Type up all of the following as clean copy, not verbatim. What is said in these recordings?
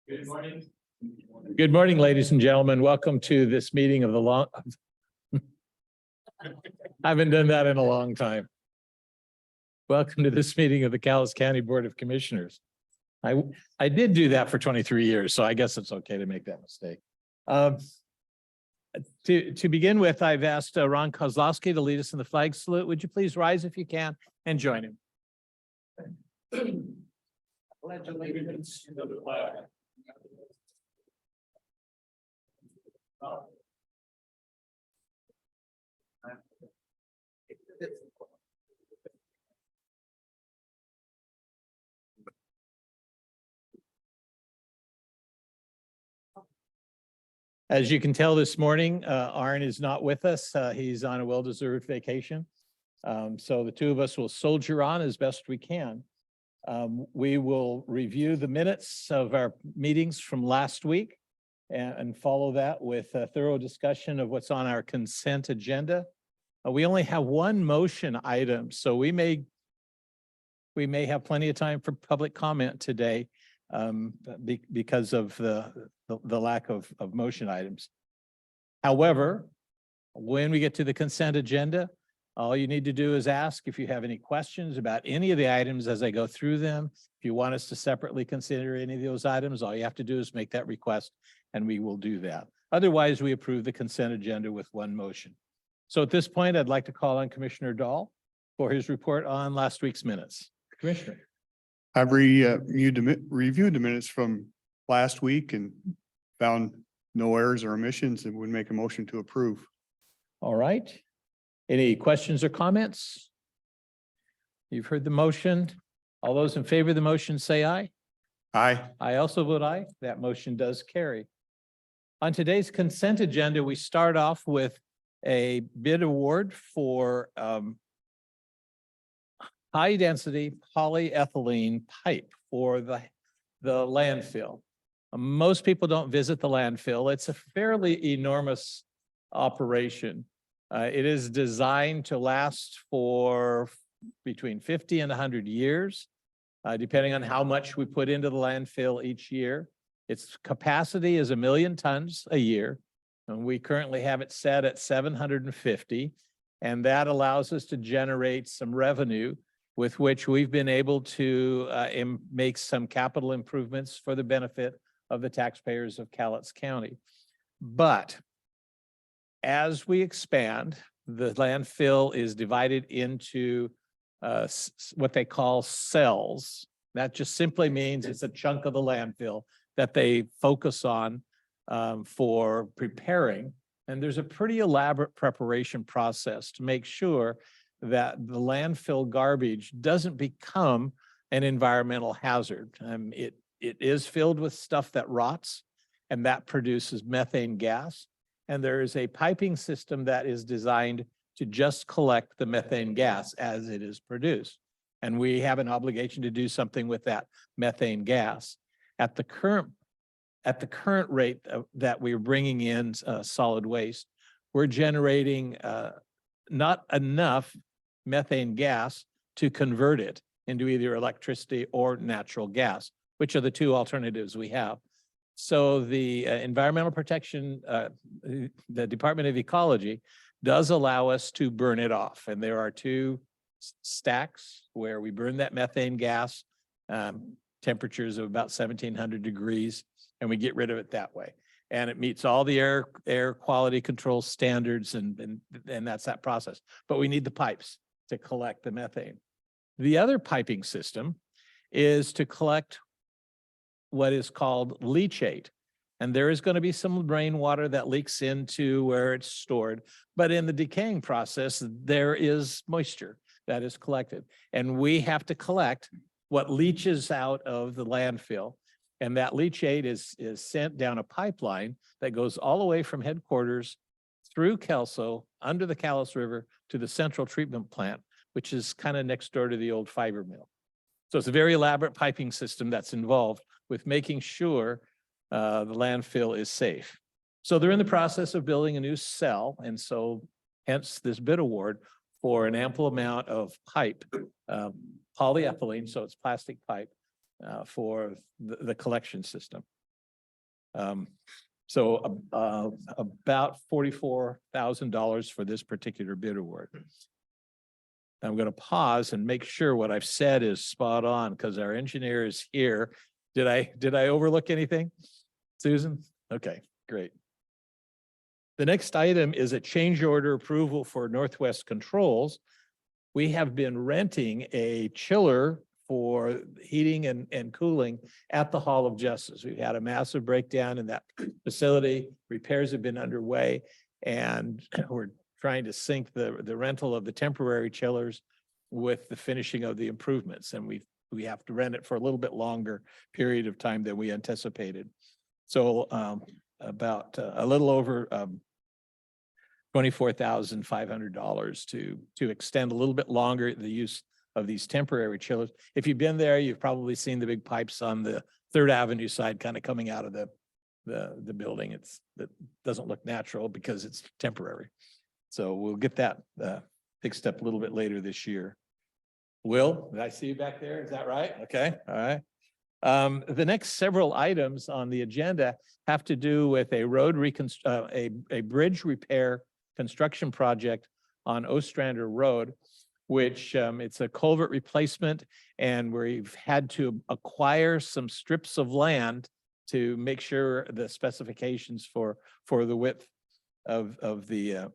Good morning. Good morning, ladies and gentlemen. Welcome to this meeting of the long. I haven't done that in a long time. Welcome to this meeting of the Cowlitz County Board of Commissioners. I did do that for 23 years, so I guess it's okay to make that mistake. To begin with, I've asked Ron Kozlowski to lead us in the flag salute. Would you please rise if you can and join him? Pledge allegiance to the flag. As you can tell this morning, Arn is not with us. He's on a well-deserved vacation. So the two of us will soldier on as best we can. We will review the minutes of our meetings from last week and follow that with a thorough discussion of what's on our consent agenda. We only have one motion item, so we may have plenty of time for public comment today because of the lack of motion items. However, when we get to the consent agenda, all you need to do is ask if you have any questions about any of the items as I go through them. If you want us to separately consider any of those items, all you have to do is make that request and we will do that. Otherwise, we approve the consent agenda with one motion. So at this point, I'd like to call on Commissioner Dahl for his report on last week's minutes. Commissioner. I've reviewed the minutes from last week and found no errors or omissions and would make a motion to approve. All right. Any questions or comments? You've heard the motion. All those in favor of the motion say aye. Aye. I also vote aye. That motion does carry. On today's consent agenda, we start off with a bid award for high density polyethylene pipe for the landfill. Most people don't visit the landfill. It's a fairly enormous operation. It is designed to last for between 50 and 100 years, depending on how much we put into the landfill each year. Its capacity is 1 million tons a year, and we currently have it set at 750, and that allows us to generate some revenue with which we've been able to make some capital improvements for the benefit of the taxpayers of Cowlitz County. But as we expand, the landfill is divided into what they call cells. That just simply means it's a chunk of the landfill that they focus on for preparing. And there's a pretty elaborate preparation process to make sure that the landfill garbage doesn't become an environmental hazard. It is filled with stuff that rots, and that produces methane gas. And there is a piping system that is designed to just collect the methane gas as it is produced. And we have an obligation to do something with that methane gas. At the current rate that we're bringing in solid waste, we're generating not enough methane gas to convert it into either electricity or natural gas, which are the two alternatives we have. So the Environmental Protection, the Department of Ecology does allow us to burn it off. And there are two stacks where we burn that methane gas, temperatures of about 1700 degrees, and we get rid of it that way. And it meets all the air quality control standards, and that's that process. But we need the pipes to collect the methane. The other piping system is to collect what is called leachate. And there is going to be some rainwater that leaks into where it's stored, but in the decaying process, there is moisture that is collected. And we have to collect what leaches out of the landfill. And that leachate is sent down a pipeline that goes all the way from headquarters through Kelso, under the Cowlitz River, to the central treatment plant, which is kind of next door to the old fiber mill. So it's a very elaborate piping system that's involved with making sure the landfill is safe. So they're in the process of building a new cell, and so hence this bid award for an ample amount of pipe polyethylene, so it's plastic pipe for the collection system. So about $44,000 for this particular bid award. I'm going to pause and make sure what I've said is spot on because our engineer is here. Did I overlook anything, Susan? Okay, great. The next item is a change order approval for Northwest Controls. We have been renting a chiller for heating and cooling at the Hall of Justice. We've had a massive breakdown in that facility. Repairs have been underway, and we're trying to sync the rental of the temporary chillers with the finishing of the improvements. And we have to rent it for a little bit longer period of time than we anticipated. So about a little over $24,500 to extend a little bit longer the use of these temporary chillers. If you've been there, you've probably seen the big pipes on the 3rd Avenue side kind of coming out of the building. That doesn't look natural because it's temporary. So we'll get that fixed up a little bit later this year. Will, did I see you back there? Is that right? Okay, all right. The next several items on the agenda have to do with a road a bridge repair construction project on Ostrander Road, which it's a culvert replacement, and we've had to acquire some strips of land to make sure the specifications for the width of the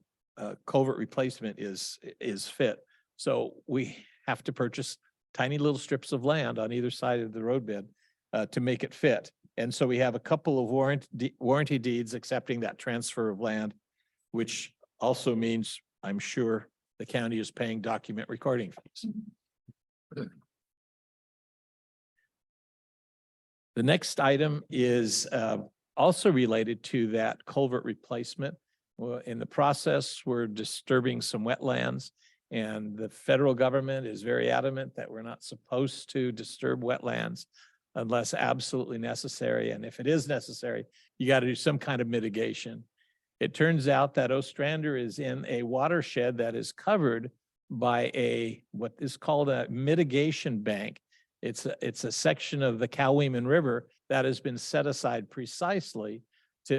culvert replacement is fit. So we have to purchase tiny little strips of land on either side of the roadbed to make it fit. And so we have a couple of warranty deeds accepting that transfer of land, which also means, I'm sure, the county is paying document recording fees. The next item is also related to that culvert replacement. Well, in the process, we're disturbing some wetlands, and the federal government is very adamant that we're not supposed to disturb wetlands unless absolutely necessary. And if it is necessary, you got to do some kind of mitigation. It turns out that Ostrander is in a watershed that is covered by what is called a mitigation bank. It's a section of the Coweeman River that has been set aside precisely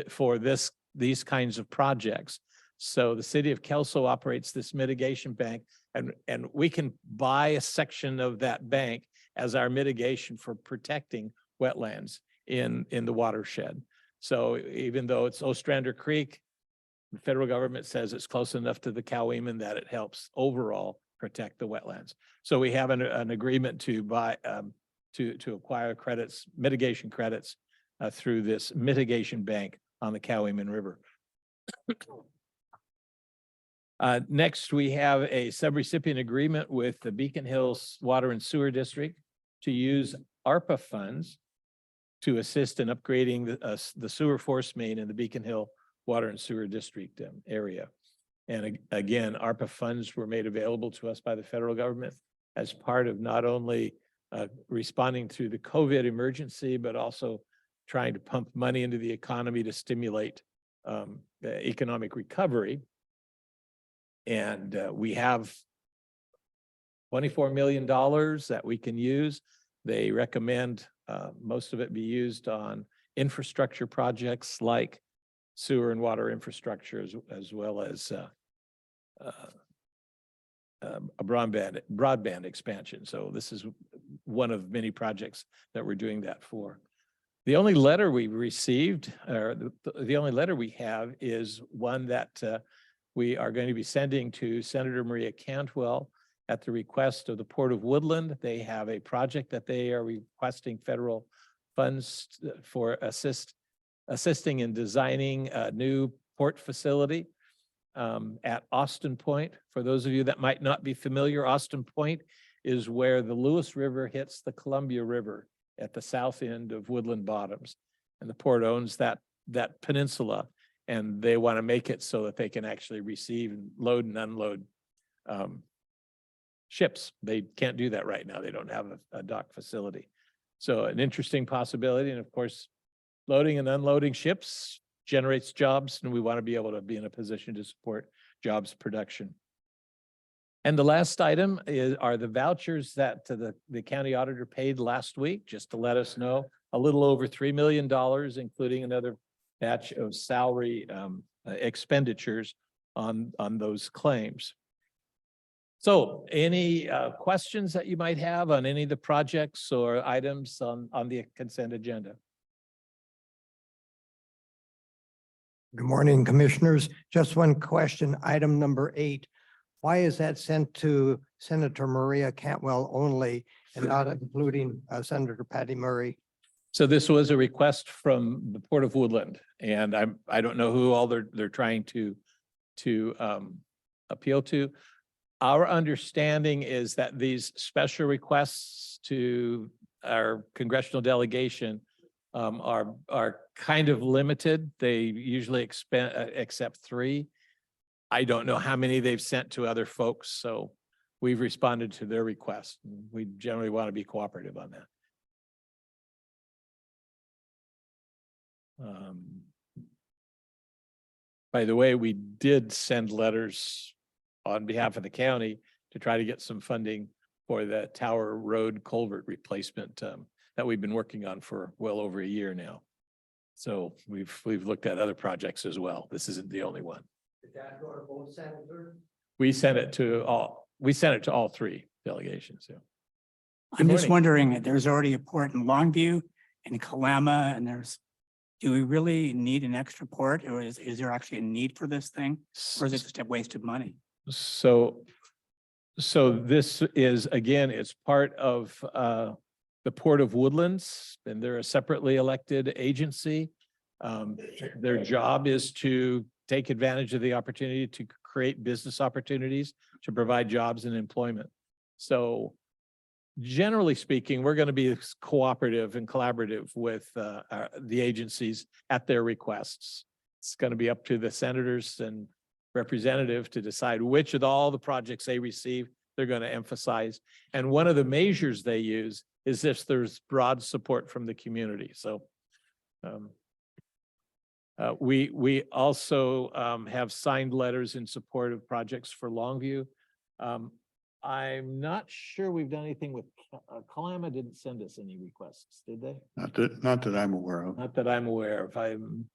for these kinds of projects. So the city of Kelso operates this mitigation bank, and we can buy a section of that bank as our mitigation for protecting wetlands in the watershed. So even though it's Ostrander Creek, the federal government says it's close enough to the Coweeman that it helps overall protect the wetlands. So we have an agreement to buy to acquire credits, mitigation credits through this mitigation bank on the Coweeman River. Next, we have a subrecipient agreement with the Beacon Hills Water and Sewer District to use ARPA funds to assist in upgrading the sewer force main in the Beacon Hill Water and Sewer District area. And again, ARPA funds were made available to us by the federal government as part of not only responding to the COVID emergency, but also trying to pump money into the economy to stimulate the economic recovery. And we have $24 million that we can use. They recommend most of it be used on infrastructure projects like sewer and water infrastructure, as well as a broadband expansion. So this is one of many projects that we're doing that for. The only letter we received, or the only letter we have, is one that we are going to be sending to Senator Maria Cantwell at the request of the Port of Woodland. They have a project that they are requesting federal funds for assisting in designing a new port facility at Austin Point. For those of you that might not be familiar, Austin Point is where the Lewis River hits the Columbia River at the south end of Woodland Bottoms. And the port owns that peninsula, and they want to make it so that they can actually receive and load and unload ships. They can't do that right now. They don't have a dock facility. So an interesting possibility. And of course, loading and unloading ships generates jobs, and we want to be able to be in a position to support jobs production. And the last item are the vouchers that the county auditor paid last week, just to let us know, a little over $3 million, including another batch of salary expenditures on those claims. So any questions that you might have on any of the projects or items on the consent agenda? Good morning, Commissioners. Just one question, item number 8. Why is that sent to Senator Maria Cantwell only and not including Senator Patty Murray? So this was a request from the Port of Woodland, and I don't know who all they're trying to appeal to. Our understanding is that these special requests to our congressional delegation are kind of limited. They usually accept 3. I don't know how many they've sent to other folks, so we've responded to their request. We generally want to be cooperative on that. By the way, we did send letters on behalf of the county to try to get some funding for the Tower Road culvert replacement that we've been working on for well over a year now. So we've looked at other projects as well. This isn't the only one. Did that go to both senators? We sent it to all 3 delegations. Yeah. I'm just morning. wondering, there's already a port in Longview and Kalama, and do we really need an extra port, or is there actually a need for this thing? Or is it just a waste of money? So this is, again, it's part of the Port of Woodlands, and they're a separately elected agency. Their job is to take advantage of the opportunity to create business opportunities, to provide jobs and employment. So generally speaking, we're going to be cooperative and collaborative with the agencies at their requests. It's going to be up to the senators and representative to decide which of all the projects they receive they're going to emphasize. And one of the measures they use is if there's broad support from the community. So we also have signed letters in support of projects for Longview. I'm not sure we've done anything with Kalama. Didn't send us any requests, did they? Not that I'm aware of. Not that I'm aware of. I'm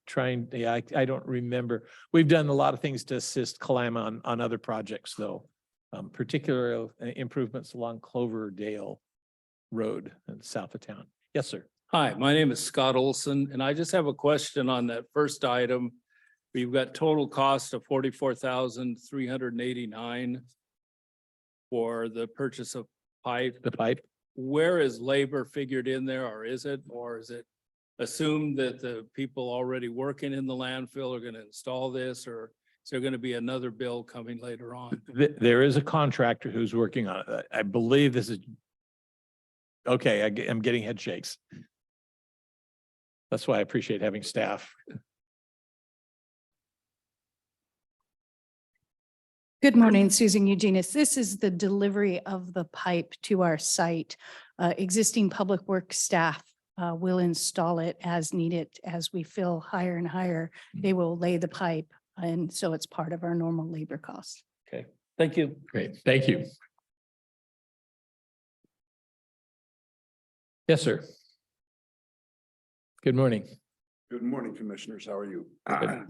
trying, yeah, I don't remember. We've done a lot of things to assist Kalama on other projects though, particularly improvements along Cloverdale Road in the south of town. Yes, sir. Hi, my name is Scott Olson, and I just have a question on that first item. We've got total cost of $44,389 for the purchase of pipe. The pipe. Where is labor figured in there, or is it assumed that the people already working in the landfill are going to install this, or is there going to be another bill coming later on? There is a contractor who's working on it. I believe this is, okay, I'm getting head shakes. That's why I appreciate having staff. Good morning, Susan Eugenius. This is the delivery of the pipe to our site. Existing public works staff will install it as needed. As we fill higher and higher, they will lay the pipe. And so it's part of our normal labor costs. Okay, thank you. Great, thank you. Yes, sir. Good morning. Good morning, Commissioners. How are you? Good.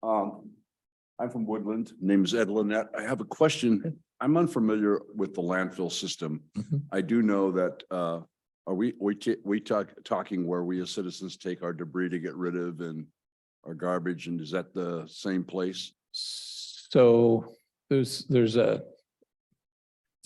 I'm from Woodland. Name is Ed Lynette. I have a question. I'm unfamiliar with the landfill system. Mhm. I do know that, are we talking where we as citizens take our debris to get rid of and our garbage, and is that the same place? So there's a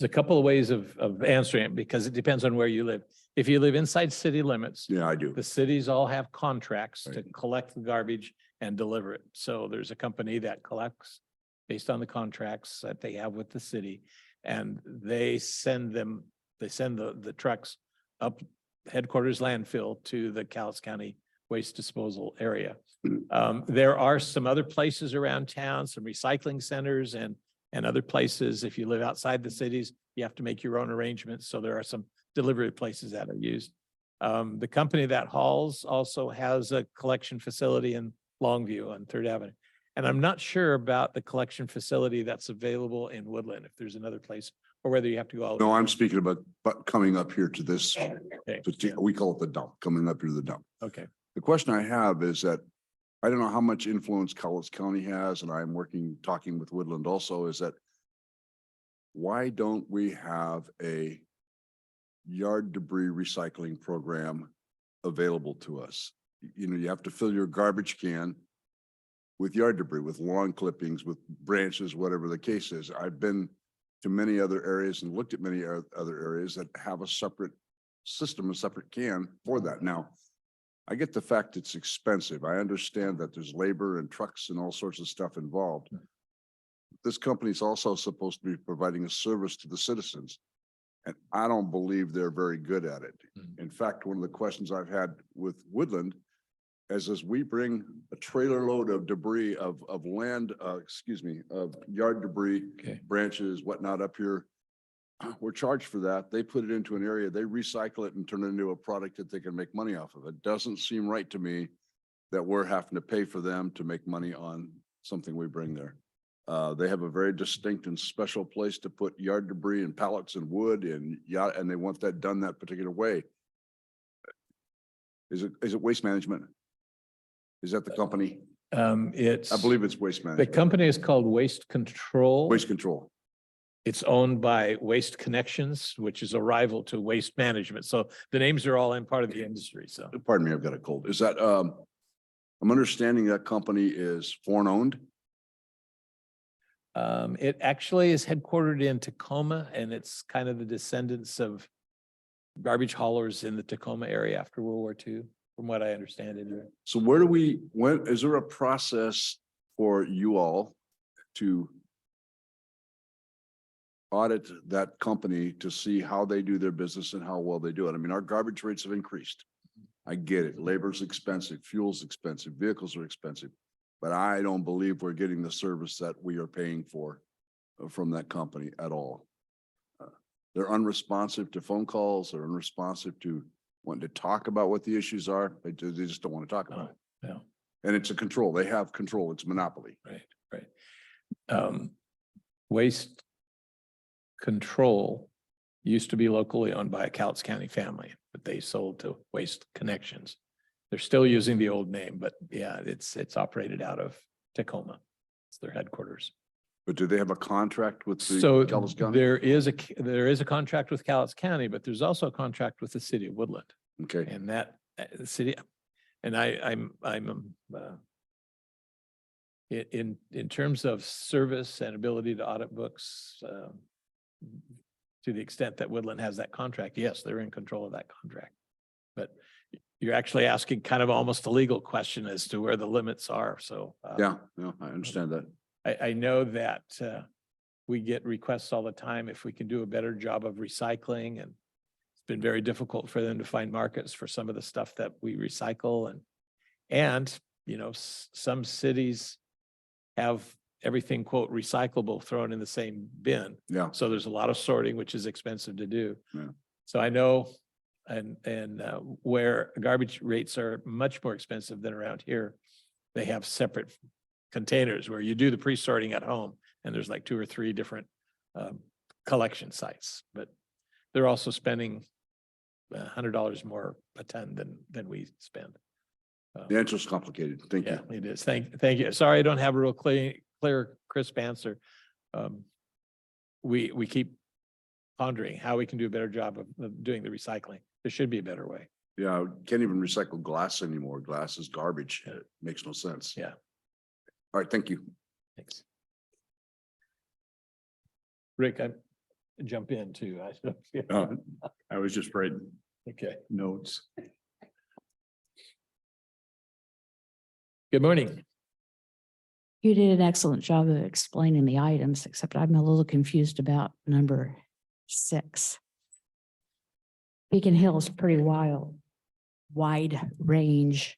couple of ways of answering it because it depends on where you live. If you live inside city limits, Yeah, I do. the cities all have contracts to Right. collect the garbage and deliver it. So there's a company that collects based on the contracts that they have with the city, and they send the trucks up headquarters landfill to the Cowlitz County waste disposal area. There are some other places around town, some recycling centers and other places. If you live outside the cities, you have to make your own arrangements. So there are some delivery places that are used. The company that hauls also has a collection facility in Longview on 3rd Avenue. And I'm not sure about the collection facility that's available in Woodland, if there's another place, or whether you have to go all. No, over. I'm speaking about, but coming up here to this, Okay, we call it the dump, coming up here to the dump. okay. The question I have is that I don't know how much influence Cowlitz County has, and I'm talking with Woodland also, is that why don't we have a yard debris recycling program available to us? You know, you have to fill your garbage can with yard debris, with lawn clippings, with branches, whatever the case is. I've been to many other areas and looked at many other areas that have a separate system, a separate can for that. Now, I get the fact it's expensive. I understand that there's labor and trucks and all sorts of stuff involved. This company is also supposed to be providing a service to the citizens. And I don't believe they're very good at it. In fact, one of the questions I've had with Woodland is as we bring a trailer load of debris of land, of yard debris, Okay. branches, whatnot up here, we're charged for that. They put it into an area, they recycle it and turn it into a product that they can make money off of. It doesn't seem right to me that we're having to pay for them to make money on something we bring there. They have a very distinct and special place to put yard debris and pallets and wood and and they want that done that particular way. Is it Waste Management? Is that the company? It's. I believe it's Waste The Management. company is called Waste Control. Waste Control. It's owned by Waste Connections, which is a rival to Waste Management. So the names are all in part of the industry, so. Pardon me, I've got a cold. Is that, I'm understanding that company is foreign owned? It actually is headquartered in Tacoma, and it's kind of the descendants of garbage haulers in the Tacoma area after World War II, from what I understand anyway. So when, is there a process for you all to audit that company to see how they do their business and how well they do it? I mean, our garbage rates have increased. I get it. Labor's expensive, fuel's expensive, vehicles are expensive. But I don't believe we're getting the service that we are paying for from that company at all. They're unresponsive to phone calls. They're unresponsive to wanting to talk about what the issues are. They just don't want to talk about it. No, And it's a control. They have control. It's monopoly. right. Waste Control used to be locally owned by a Cowlitz County family, but they sold to Waste Connections. They're still using the old name, but yeah, it's operated out of Tacoma. It's their headquarters. But do they have a contract with the So Cowlitz County? there is a contract with Cowlitz County, but there's also a contract with the city of Woodland, Okay, and that the city, and I'm in terms of service and ability to audit books, to the extent that Woodland has that contract, yes, they're in control of that contract. But you're actually asking kind of almost a legal question as to where the limits are. So yeah, I understand that. I know that we get requests all the time if we can do a better job of recycling, and it's been very difficult for them to find markets for some of the stuff that we recycle, and you know, some cities have everything quote recyclable thrown in the same bin. Yeah, So there's a lot of sorting, which is expensive to do. Yeah. So I know, and where garbage rates are much more expensive than around here, they have separate containers where you do the pre-sorting at home, and there's like 2 or 3 different collection sites, but they're also spending $100 more a ton than we spend. the answer is complicated. Thank Yeah, you. it is. Thank you. Sorry, I don't have a real clear, crisp answer. We keep pondering how we can do a better job of doing the recycling. There should be a better way. Yeah, can't even recycle glass anymore. Glass is garbage. It makes no sense. Yeah. All right, thank you. Thanks. Rick, I jump in too. I was just writing Okay. notes. Good morning. You did an excellent job of explaining the items, except I'm a little confused about number 6. Beacon Hill is pretty wide range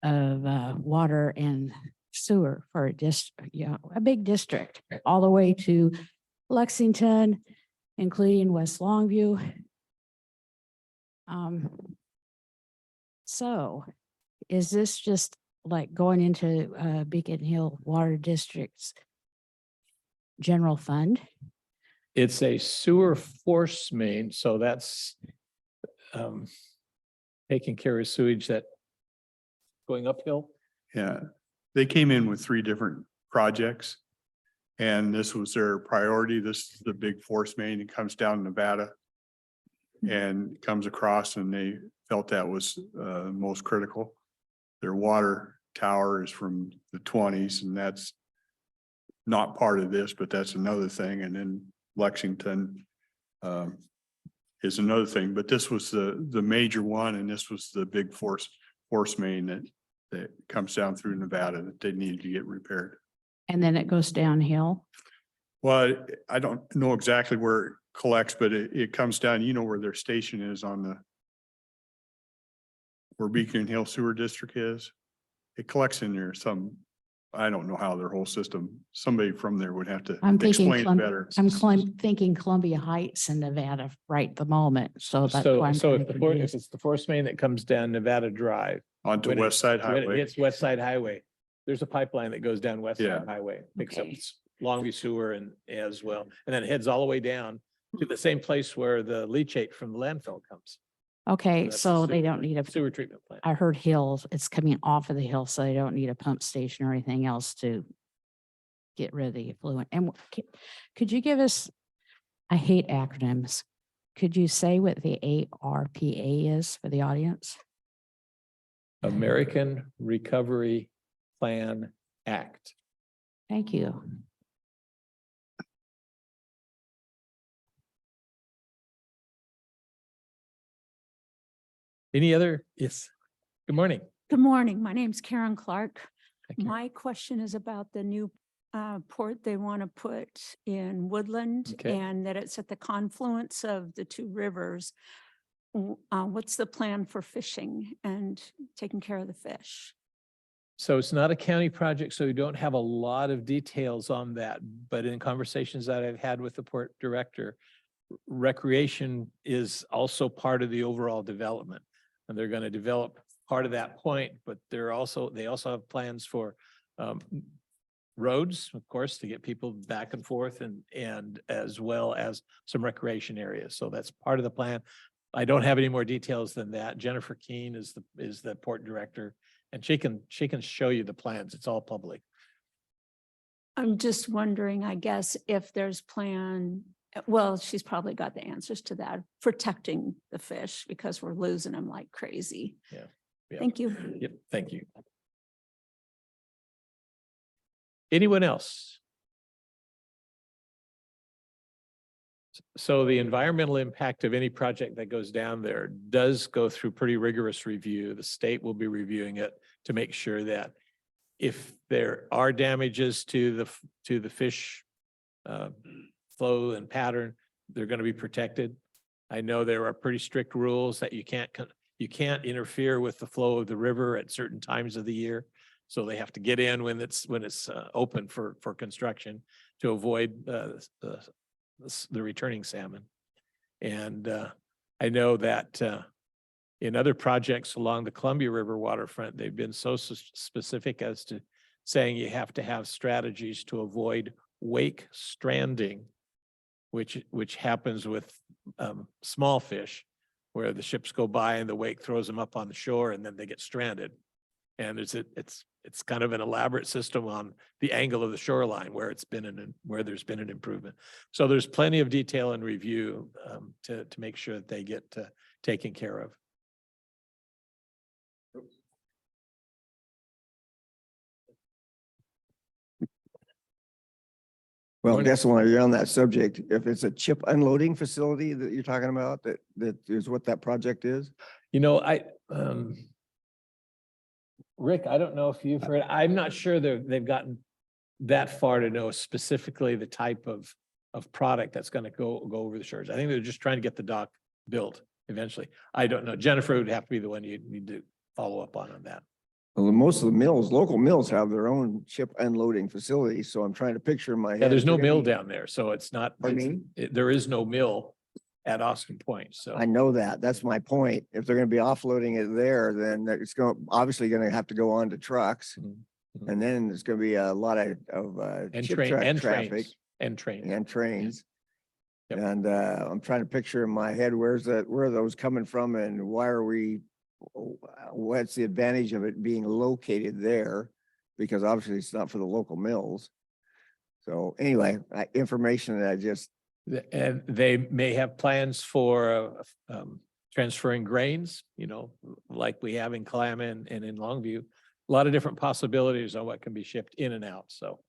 of water and sewer for a big district, all the way to Lexington, including West Longview. So is this just like going into Beacon Hill Water District's general fund? It's a sewer force main, so that's taking care of sewage that going uphill. Yeah, they came in with 3 different projects. And this was their priority. This is the big force main. It comes down Nevada. And comes across, and they felt that was most critical. Their water tower is from the 20s, and that's not part of this, but that's another thing. And then Lexington is another thing, but this was the major one, and this was the big force main that comes down through Nevada that they needed to get repaired. And then it goes downhill? Well, I don't know exactly where it collects, but it comes down, you know, where their station is on where Beacon Hill Sewer District is. It collects in there I don't know how their whole system, somebody from there would have to I'm thinking, explain it better. thinking Columbia Heights in Nevada right at the moment. So that's So, why I'm so trying if to if confuse. it's the force main that comes down Nevada Drive. Onto when West it- Side when it Highway. hits West Side Highway, there's a pipeline that goes down West Side Yeah. Highway, picks up Okay. Longview Sewer and as well, and then heads all the way down to the same place where the leachate from the landfill comes, Okay, that's the so they sewer- don't need a, sewer treatment plant. I heard hills, it's coming off of the hill, so they don't need a pump station or anything else to get rid of the effluent. And could you give us, I hate acronyms. Could you say what the ARPA is for the audience? American Recovery Plan Act. Thank you. Any other? Yes. Good morning. Good morning. My name's Karen Clark. Thank you. My question is about the new port they want to put in Woodland Okay. and that it's at the confluence of the 2 rivers. What's the plan for fishing and taking care of the fish? So it's not a county project, so we don't have a lot of details on that, but in conversations that I've had with the port director, recreation is also part of the overall development. And they're going to develop part of that point, but they also have plans for roads, of course, to get people back and forth and as well as some recreation areas. So that's part of the plan. I don't have any more details than that. Jennifer Keene is the port director, and she can show you the plans. It's all public. I'm just wondering, I guess, if there's well, she's probably got the answers to that, protecting the fish because we're losing them like crazy. Yeah. Thank you. Yep, thank you. Anyone else? So the environmental impact of any project that goes down there does go through pretty rigorous review. The state will be reviewing it to make sure that if there are damages to the fish flow and pattern, they're going to be protected. I know there are pretty strict rules that you can't interfere with the flow of the river at certain times of the year. So they have to get in when it's open for construction to avoid the returning salmon. And I know that in other projects along the Columbia River waterfront, they've been so specific as to saying you have to have strategies to avoid wake stranding, which happens with small fish, where the ships go by and the wake throws them up on the shore and then they get stranded. And it's kind of an elaborate system on the angle of the shoreline where there's been an improvement. So there's plenty of detail and review to make sure that they get taken care of. Well, I Morning. guess while you're on that subject, if it's a chip unloading facility that you're talking about, that is what that project is? You know, Rick, I don't know if you've heard, I'm not sure they've gotten that far to know specifically the type of product that's going to go over the shores. I think they're just trying to get the dock built eventually. I don't know. Jennifer would have to be the one you need to follow up on that. Well, most of the mills, local mills have their own chip unloading facilities, so I'm trying to picture in my head. Yeah, there's if no they're gonna mill be- down there, so it's not, Pardon me? there is no mill at Austin Point. So I know that. That's my point. If they're gonna be offloading it there, then it's obviously gonna have to go on to trucks. Mhm. And then there's gonna be a lot of and chip train truck and traffic trains and trains. and trains. Yep. And I'm trying to picture in my head, where are those coming from and why are what's the advantage of it being located there? Because obviously it's not for the local mills. So anyway, information that I just, And they may have plans for transferring grains, like we have in Kalama and in Longview. A lot of different possibilities on what can be shipped in and out. So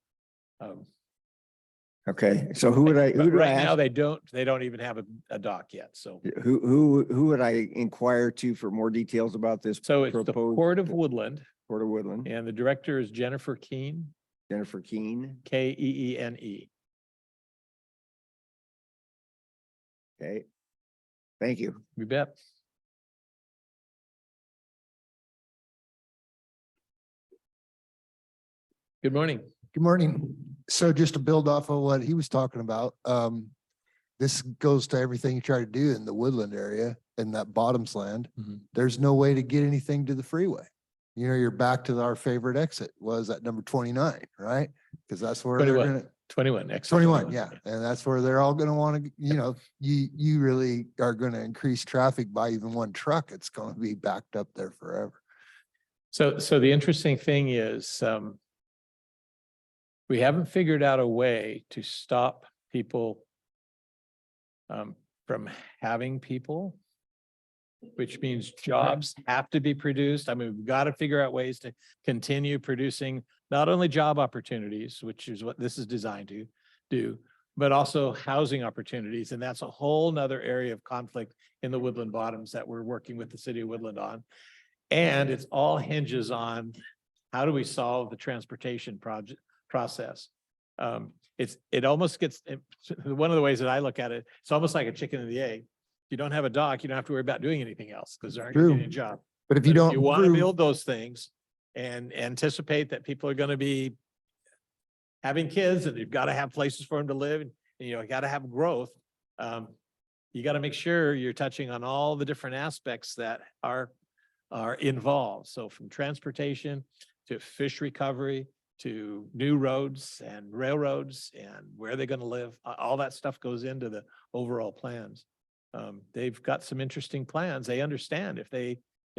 okay, so who but do I right now ask? they don't even have a dock yet. So Who would I inquire to for more details about this? it's the proposed Port of Woodland, Port of Woodland, and the director is Jennifer Keene, Jennifer Keene. Keene. Okay. Thank you. You bet. Good morning. Good morning. So just to build off of what he was talking about, this goes to everything you try to do in the Woodland area in that bottoms land. Mhm. There's no way to get anything to the freeway. You're back to our favorite exit was at number 29, right? Because that's where they're 21. gonna, 21, exit 21, yeah. And that's where they're all gonna want to, you really are gonna increase traffic by even one truck. It's gonna be backed up there forever. So the interesting thing is, we haven't figured out a way to stop people from having people, which means jobs have to be produced. I mean, we've got to figure out ways to continue producing not only job opportunities, which is what this is designed to do, but also housing opportunities. And that's a whole nother area of conflict in the Woodland Bottoms that we're working with the city of Woodland on. And it's all hinges on how do we solve the transportation process. It almost gets, one of the ways that I look at it, it's almost like a chicken and the egg. If you don't have a dock, you don't have to worry about doing anything else because there aren't gonna be any True. job. But if you don't You want to improve- build those things and anticipate that people are going to be having kids and you've got to have places for them to live and you got to have growth. You got to make sure you're touching on all the different aspects that are involved. So from transportation to fish recovery, to new roads and railroads and where they're going to live, all that stuff goes into the overall plans. They've got some interesting plans. They understand if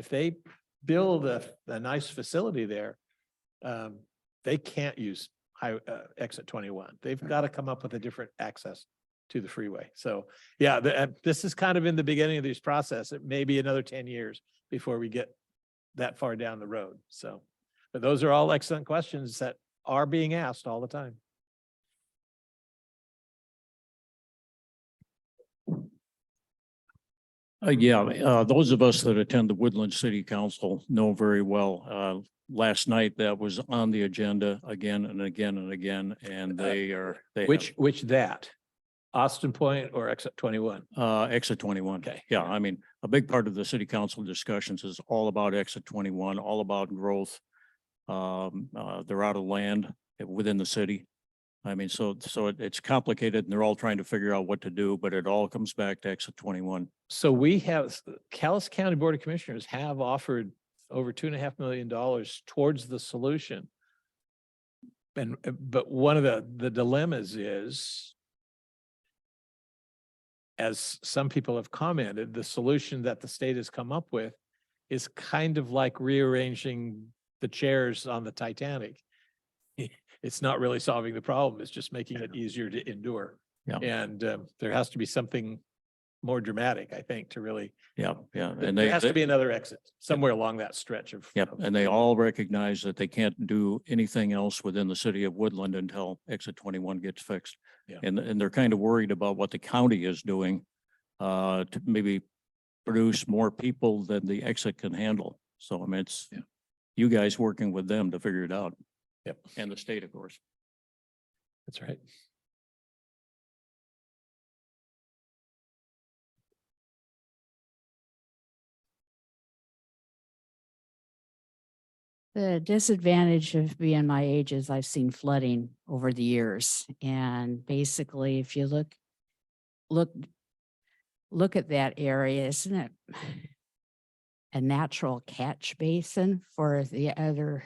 they build a nice facility there, they can't use exit 21. They've got to come up with a different access to the freeway. So yeah, this is kind of in the beginning of this process. It may be another 10 years before we get that far down the road. So, but those are all excellent questions that are being asked all the time. Those of us that attend the Woodland City Council know very well. Last night that was on the agenda again and again and again, and they have Which that? Austin Point or exit 21? exit 21. Okay. Yeah, I mean, a big part of the city council discussions is all about exit 21, all about growth. They're out of land within the city. I mean, so it's complicated and they're all trying to figure out what to do, but it all comes back to exit 21. So we have, Cowlitz County Board of Commissioners have offered over $2.5 million towards the solution. But one of the dilemmas is, as some people have commented, the solution that the state has come up with is kind of like rearranging the chairs on the Titanic. It's not really solving the problem. It's just making it easier to endure. Yeah. And there has to be something more dramatic, I think, to really, Yeah. And there has to be another exit somewhere along that stretch of. Yep, and they all recognize that they can't do anything else within the city of Woodland until exit 21 gets fixed. Yeah. And they're kind of worried about what the county is doing to maybe produce more people than the exit can handle. So I mean, it's you guys working with them to figure it out. Yep. And the state, of course. That's right. The disadvantage of being my age is I've seen flooding over the years. And basically, if you look look at that area, isn't it a natural catch basin for the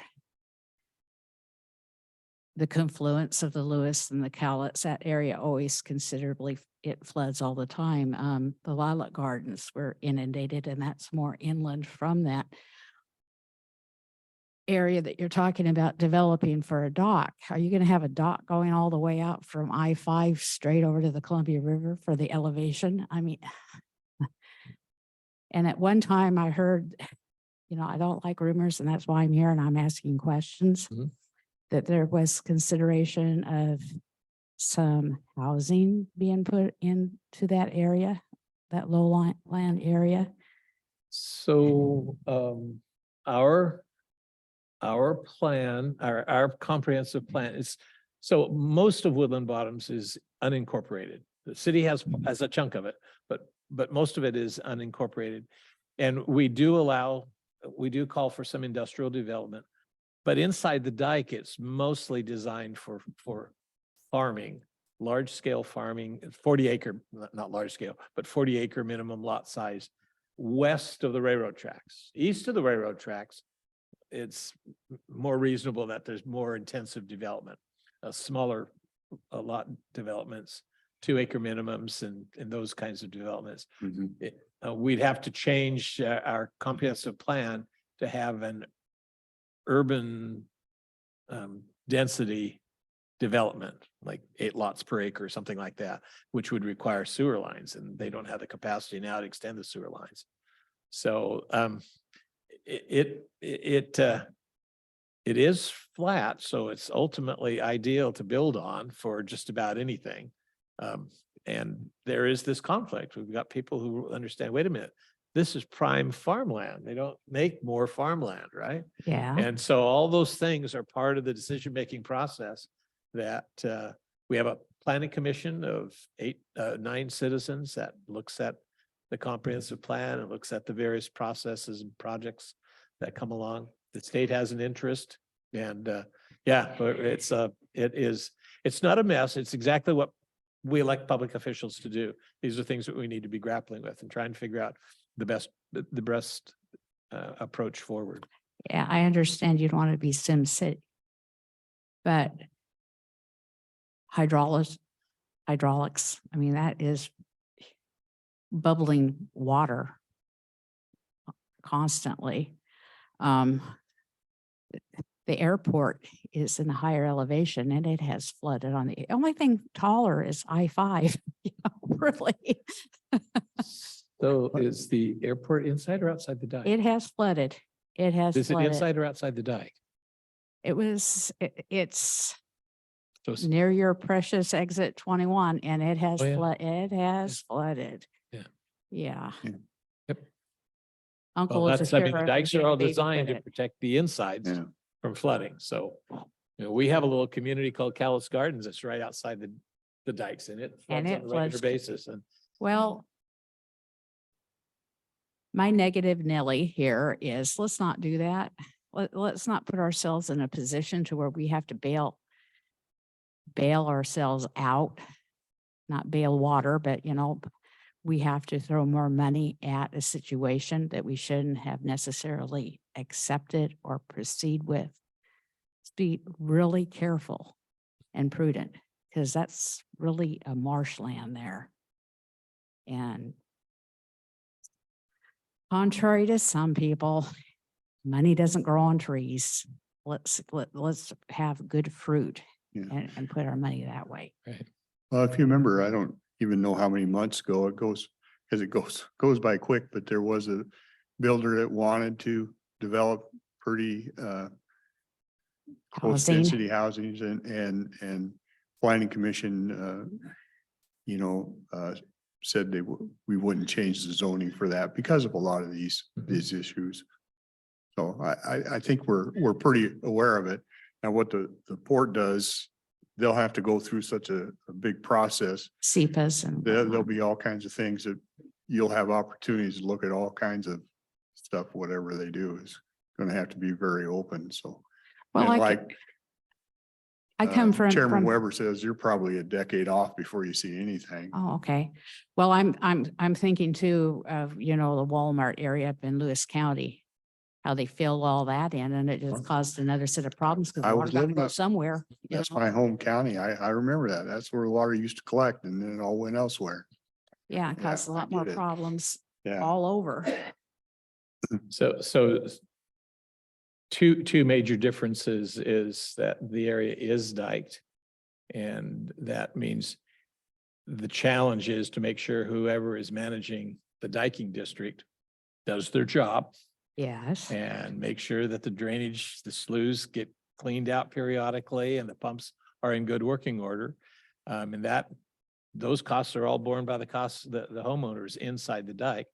confluence of the Lewis and the Cowlitz? That area always considerably, it floods all the time. The Lilac Gardens were inundated, and that's more inland from that area that you're talking about developing for a dock. Are you going to have a dock going all the way out from I-5 straight over to the Columbia River for the elevation? I mean, and at one time I heard, I don't like rumors, and that's why I'm here and I'm asking questions, that there was consideration of some housing being put into that area, that low land area. So, our plan, our comprehensive plan is, so most of Woodland Bottoms is unincorporated. The city has a chunk of it, but most of it is unincorporated. And we do call for some industrial development, but inside the dike, it's mostly designed for farming, large scale farming, 40 acre, not large scale, but 40 acre minimum lot size west of the railroad tracks. East of the railroad tracks, it's more reasonable that there's more intensive development, smaller lot developments, 2 acre minimums and those kinds of developments. We'd have to change our comprehensive plan to have an urban density development, like 8 lots per acre or something like that, which would require sewer lines, and they don't have the capacity now to extend the sewer lines. So it is flat, so it's ultimately ideal to build on for just about anything. And there is this conflict. We've got people who understand, wait a minute, this is prime farmland. They don't make more farmland, right? Yeah. And so all those things are part of the decision-making process that we have a planning commission of 9 citizens that looks at the comprehensive plan and looks at the various processes and projects that come along. The state has an interest, and it's not a mess. It's exactly what we elect public officials to do. These are things that we need to be grappling with and trying to figure out the best approach forward. Yeah, I understand you don't want to be Sim City, but hydraulics, I mean, that is bubbling water constantly. The airport is in a higher elevation and it has flooded on the only thing taller is I-5, really. So is the airport inside or outside the dike? It has flooded. It has Is it flooded. inside or outside the dike? It's So it's- near your precious exit 21 and it has Oh, yeah. flooded. Yeah. Yeah. Yeah. Yep. Uncle Well, was a that's, I mean, the sheriff dikes and are all he designed to babysat it. protect the insides Yeah. from flooding. So, we have a little community called Cowlitz Gardens that's right outside the dikes, and it And floods on it a regular floods. basis. And Well, my negative Nelly here is let's not do that. Let's not put ourselves in a position to where we have to bail ourselves out, not bail water, but we have to throw more money at a situation that we shouldn't have necessarily accepted or proceed with. Let's be really careful and prudent because that's really a marshland there. And contrary to some people, money doesn't grow on trees. Let's have good fruit Yeah. and put our money that way. right. Well, if you remember, I don't even know how many months ago it goes, because it goes by quick, but there was a builder that wanted to develop pretty close Housing. density housings and planning commission, said we wouldn't change the zoning for that because of a lot of these issues. So I think we're pretty aware of it. Now, what the port does, they'll have to go through such a big process. CEPAs and There'll whatnot. be all kinds of things that you'll have opportunities to look at all kinds of stuff, whatever they do is gonna have to be very open, so. Well, and I like, I come Chairman from, Weber says you're probably a decade off before you see anything. oh, okay. Well, I'm thinking too of, you know, the Walmart area up in Lewis County. How they fill all that in and it just caused another set of problems because I water was got to living go up- somewhere. you That's know? my home county. I remember that. That's where the water used to collect and then it all went elsewhere. Yeah, it caused a I lot more get it. problems Yeah. all over. So two major differences is that the area is diked. And that means the challenge is to make sure whoever is managing the diking district does their job Yes. and make sure that the drainage, the sloughs get cleaned out periodically and the pumps are in good working order. And those costs are all borne by the costs, the homeowners inside the dike,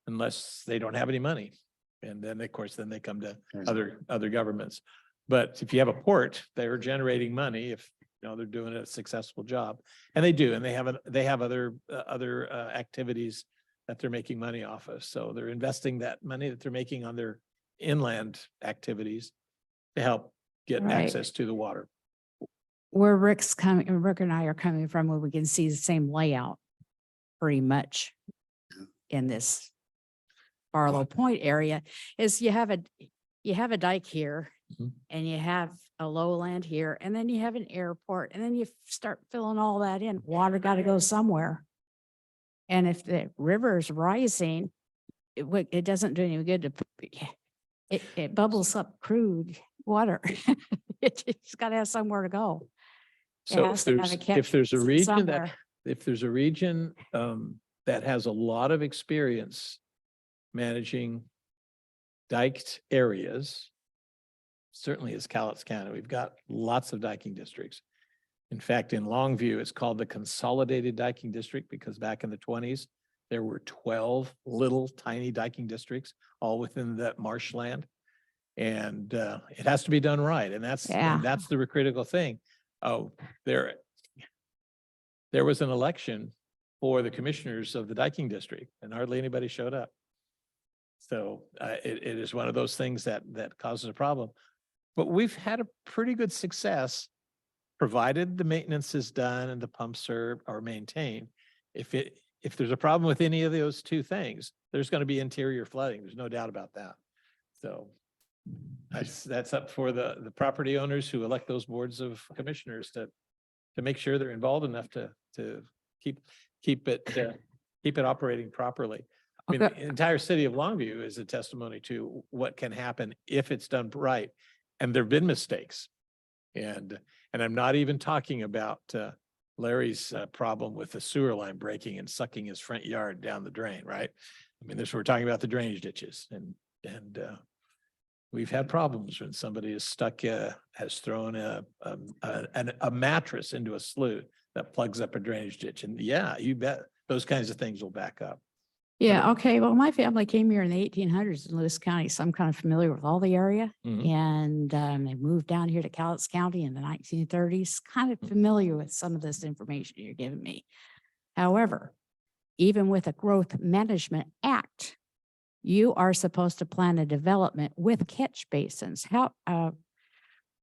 unless they don't have any money. And then, of course, then they come to other governments. But if you have a port, they're generating money if, you know, they're doing a successful job. And they do, and they have other activities that they're making money off of. So they're investing that money that they're making on their inland activities to help get Right. access to the water. Where Rick and I are coming from, where we can see the same layout pretty much in this Barlow Point area, is you have a dike here Mhm. and you have a lowland here, and then you have an airport, and then you start filling all that in. Water got to go somewhere. And if the river is rising, it doesn't do any good it bubbles up crude water. It's got to have somewhere to go. It So has to have a if catch there's a basin region somewhere. if there's a region that has a lot of experience managing diked areas, certainly is Cowlitz County. We've got lots of diking districts. In fact, in Longview, it's called the Consolidated Diking District because back in the 20s, there were 12 little tiny diking districts, all within that marshland. And it has to be done right. And Yeah. that's the critical thing. Oh, there was an election for the commissioners of the diking district and hardly anybody showed up. So it is one of those things that causes a problem. But we've had a pretty good success, provided the maintenance is done and the pumps are maintained. If there's a problem with any of those two things, there's going to be interior flooding. There's no doubt about that. So that's up for the property owners who elect those boards of commissioners to make sure they're involved enough to keep it operating properly. I mean, Okay. the entire city of Longview is a testimony to what can happen if it's done right. And there've been mistakes. And I'm not even talking about Larry's problem with the sewer line breaking and sucking his front yard down the drain, right? I mean, we're talking about the drainage ditches and we've had problems when somebody is stuck, has thrown a mattress into a slough that plugs up a drainage ditch. And yeah, you bet those kinds of things will back up. Yeah, okay. Well, my family came here in the 1800s in Lewis County, so I'm kind of familiar with all the area. Mhm. And they moved down here to Cowlitz County in the 1930s, kind of familiar with some of this information you're giving me. However, even with a Growth Management Act, you are supposed to plan a development with catch basins.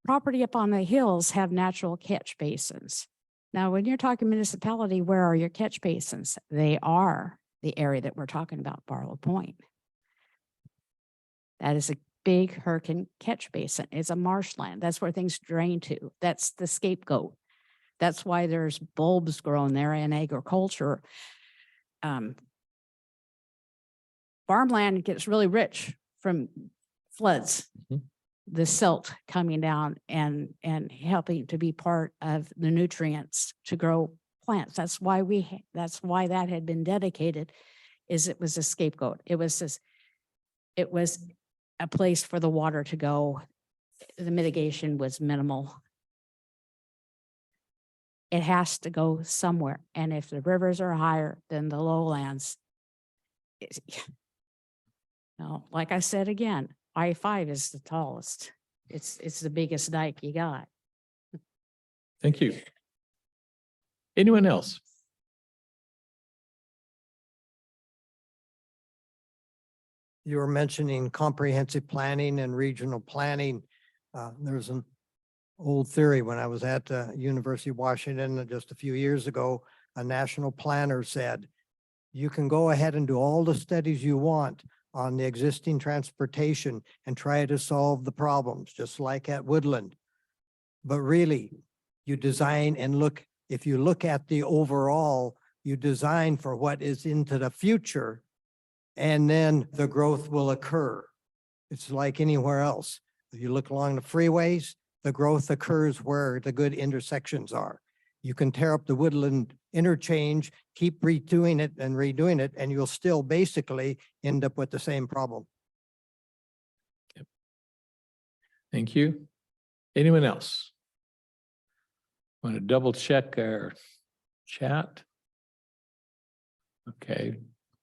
Property up on the hills have natural catch basins. Now, when you're talking municipality, where are your catch basins? They are the area that we're talking about, Barlow Point. That is a big hurricane catch basin. It's a marshland. That's where things drain to. That's the scapegoat. That's why there's bulbs growing there in agriculture. Farmland gets really rich from floods. Mhm. The silt coming down and helping to be part of the nutrients to grow plants. That's why that had been dedicated, is it was a scapegoat. It was a place for the water to go. The mitigation was minimal. It has to go somewhere. And if the rivers are higher than the lowlands, no, like I said again, I-5 is the tallest. It's the biggest dike you got. Thank you. Anyone else? You were mentioning comprehensive planning and regional planning. There's an old theory. When I was at University of Washington just a few years ago, a national planner said, you can go ahead and do all the studies you want on the existing transportation and try to solve the problems, just like at Woodland. But really, you design and look, if you look at the overall, you design for what is into the future, and then the growth will occur. It's like anywhere else. If you look along the freeways, the growth occurs where the good intersections are. You can tear up the Woodland interchange, keep redoing it, and you'll still basically end up with the same problem. Thank you. Anyone else? Want to double check our chat? Okay,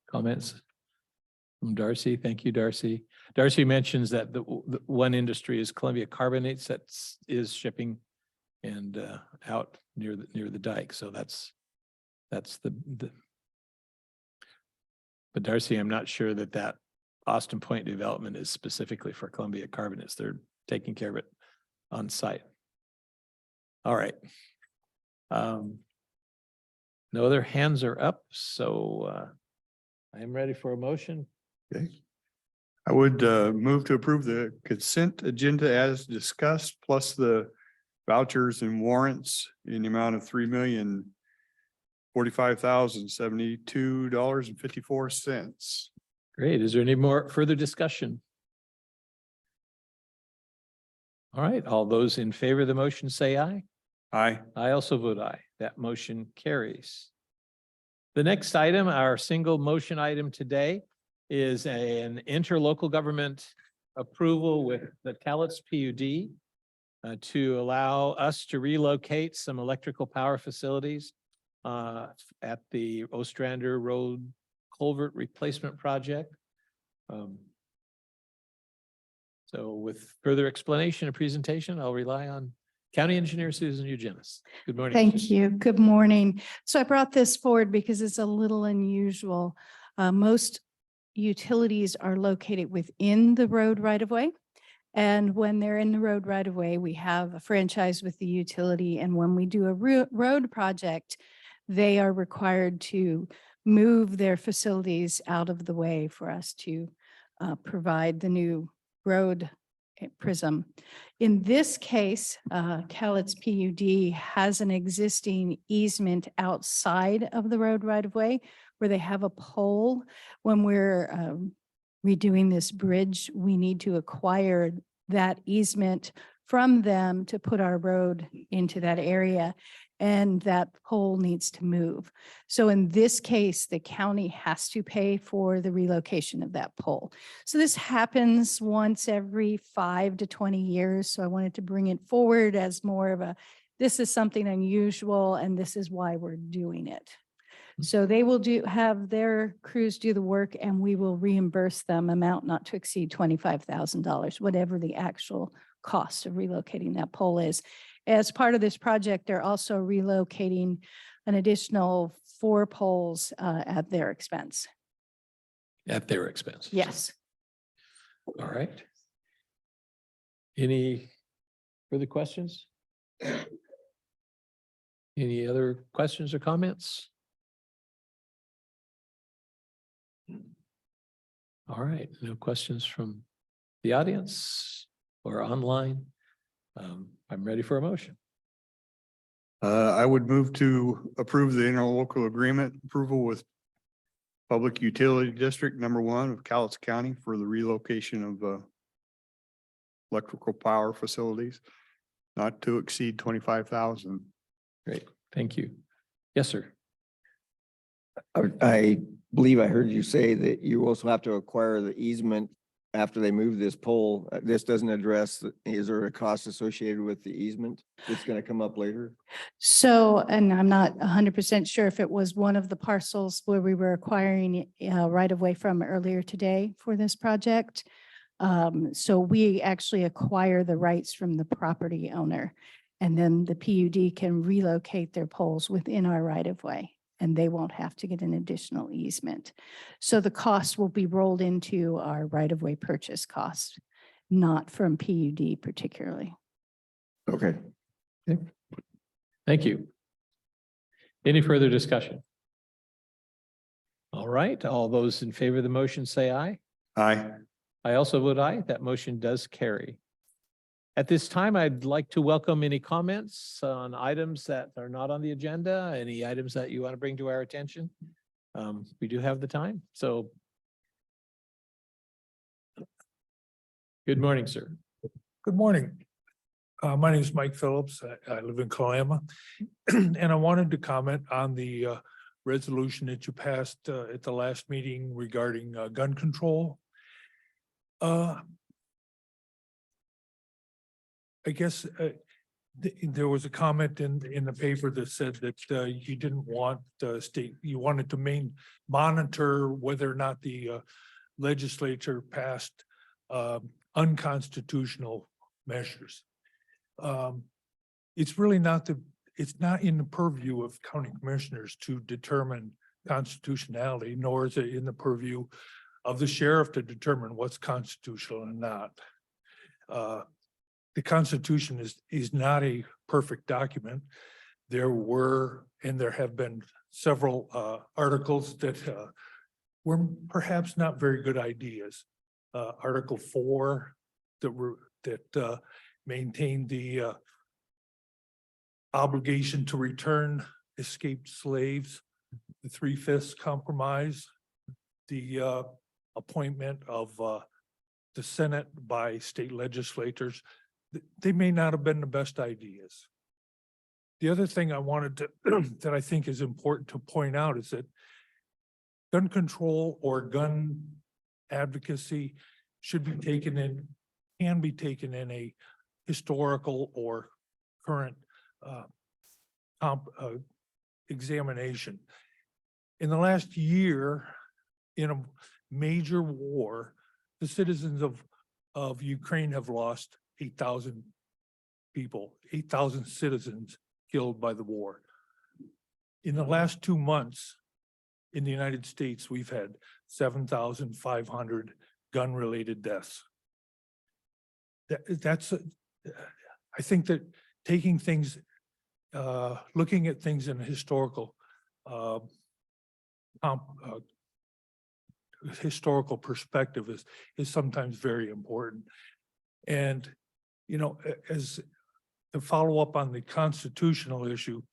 comments from Darcy. Thank you, Darcy. Darcy mentions that the one industry is Columbia Carbonates is shipping and out near the dike. So that's the. But Darcy, I'm not sure that Austin Point development is specifically for Columbia Carbonates. They're taking care of it on site. All right. No other hands are up, so I am ready for a motion. Okay. I would move to approve the consent agenda as discussed, plus the vouchers and warrants in the amount of $3,045,072.54. Great. Is there any more further discussion? All right. All those in favor of the motion say aye. Aye. I also vote aye. That motion carries. The next item, our single motion item today, is an interlocal government approval with the Cowlitz PUD to allow us to relocate some electrical power facilities at the Ostrander Road Culvert Replacement Project. So with further explanation and presentation, I'll rely on County Engineer Susan Eugenis. Good morning. Thank you. Good morning. So I brought this forward because it's a little unusual. Most utilities are located within the road right of way. And when they're in the road right of way, we have a franchise with the utility. And when we do a road project, they are required to move their facilities out of the way for us to provide the new road prism. In this case, Cowlitz PUD has an existing easement outside of the road right of way where they have a pole. When we're redoing this bridge, we need to acquire that easement from them to put our road into that area, and that pole needs to move. So in this case, the county has to pay for the relocation of that pole. So this happens once every 5 to 20 years. So I wanted to bring it forward as more of a, this is something unusual and this is why we're doing it. So they will have their crews do the work and we will reimburse them amount not to exceed $25,000, whatever the actual cost of relocating that pole is. As part of this project, they're also relocating an additional 4 poles at their expense. At their expense. Yes. All right. Any further questions? Any other questions or comments? All right, no questions from the audience or online. I'm ready for a motion. I would move to approve the interlocal agreement approval with Public Utility District number 1 of Cowlitz County for the relocation of electrical power facilities not to exceed 25,000. Great, thank you. Yes, sir. I believe I heard you say that you also have to acquire the easement after they move this pole. This doesn't address, is there a cost associated with the easement that's going to come up later? So, and I'm not 100% sure if it was one of the parcels where we were acquiring right of way from earlier today for this project. So we actually acquire the rights from the property owner, and then the PUD can relocate their poles within our right of way, and they won't have to get an additional easement. So the cost will be rolled into our right of way purchase cost, not from PUD particularly. Okay. Thank you. Any further discussion? All right, all those in favor of the motion say aye. Aye. I also vote aye. That motion does carry. At this time, I'd like to welcome any comments on items that are not on the agenda, any items that you want to bring to our attention. We do have the time, so. Good morning, sir. Good morning. My name is Mike Phillips. I live in Kalama. And I wanted to comment on the resolution that you passed at the last meeting regarding gun control. I guess there was a comment in the paper that said that you didn't want you wanted to monitor whether or not the legislature passed unconstitutional measures. It's really not it's not in the purview of county commissioners to determine constitutionality, nor is it in the purview of the sheriff to determine what's constitutional and not. The Constitution is not a perfect document. There were, and there have been several articles that were perhaps not very good ideas. Article 4 that maintained the obligation to return escaped slaves, the 3/5 compromise, the appointment of the Senate by state legislators. They may not have been the best ideas. The other thing I wanted to, that I think is important to point out is that gun control or gun advocacy should be taken in, can be taken in a historical or current examination. In the last year, in a major war, the citizens of Ukraine have lost 8,000 people, 8,000 citizens killed by the war. In the last 2 months in the United States, we've had 7,500 gun-related deaths. I think that taking things, looking at things in a historical perspective is sometimes very important. And, you know, as to follow up on the constitutional issue,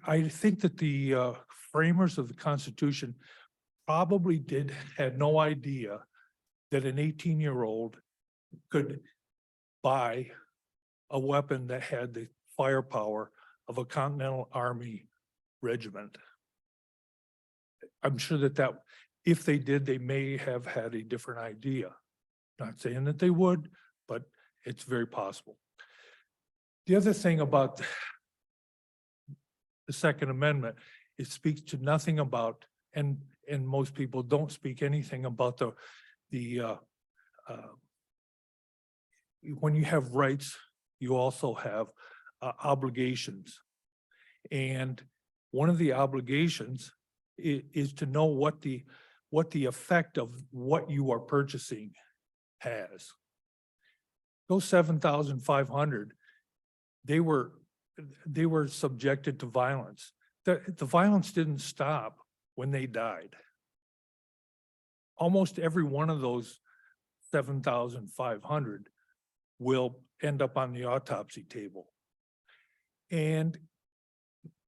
I think that the framers of the Constitution probably had no idea that an 18-year-old could buy a weapon that had the firepower of a Continental Army regiment. I'm sure that if they did, they may have had a different idea. Not saying that they would, but it's very possible. The other thing about the Second Amendment, it speaks to nothing about, and most people don't speak anything about when you have rights, you also have obligations. And one of the obligations is to know what the effect of what you are purchasing has. Those 7,500, they were subjected to violence. The violence didn't stop when they died. Almost every one of those 7,500 will end up on the autopsy table. And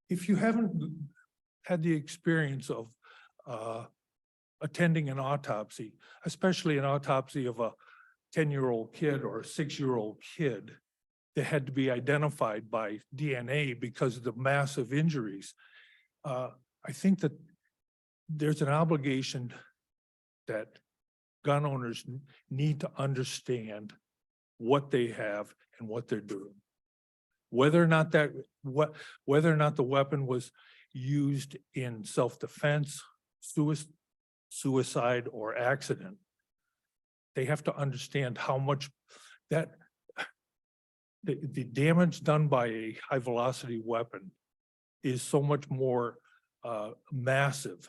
if you haven't had the experience of attending an autopsy, especially an autopsy of a 10-year-old kid or a 6-year-old kid that had to be identified by DNA because of the massive injuries, I think that there's an obligation that gun owners need to understand what they have and what they're doing. Whether or not the weapon was used in self-defense, suicide, or accident, they have to understand how much that the damage done by a high velocity weapon is so much more massive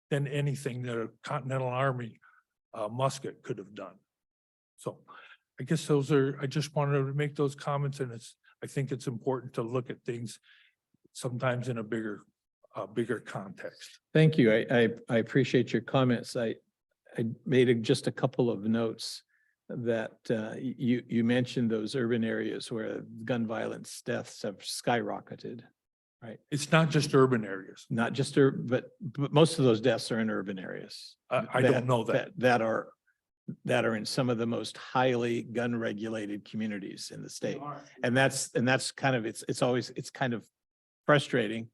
than anything that a Continental Army musket could have done. So I guess those are, I just wanted to make those comments, and I think it's important to look at things sometimes in a bigger context. Thank you. I appreciate your comments. I made just a couple of notes that you mentioned those urban areas where gun violence deaths have skyrocketed. Right. It's not just urban areas. Not just, but most of those deaths are in urban areas. I don't know that. That are in some of the most highly gun regulated communities in the state. And that's kind of, it's kind of frustrating.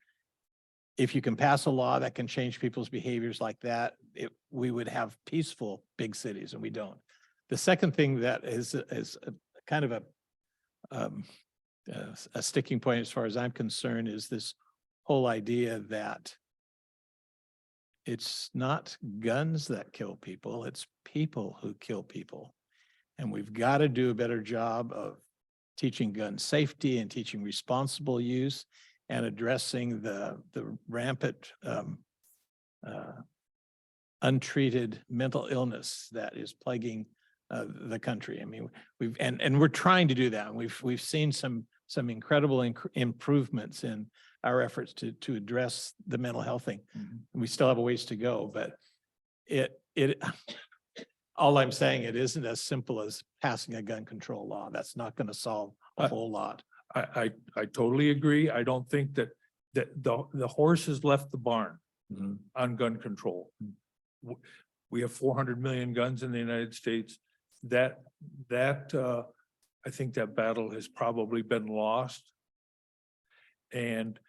If you can pass a law that can change people's behaviors like that, we would have peaceful big cities, and we don't. The second thing that is kind of a sticking point as far as I'm concerned is this whole idea that it's not guns that kill people, it's people who kill people. And we've got to do a better job of teaching gun safety and teaching responsible use and addressing the rampant untreated mental illness that is plaguing the country. I mean, we're trying to do that. We've seen some incredible improvements in our efforts to address the mental health thing. We still have a ways to go, but all I'm saying, it isn't as simple as passing a gun control law. That's not going to solve a whole lot. I totally agree. I don't think that the horse has left the barn on gun control. We have 400 million guns in the United States. I think that battle has probably been lost. And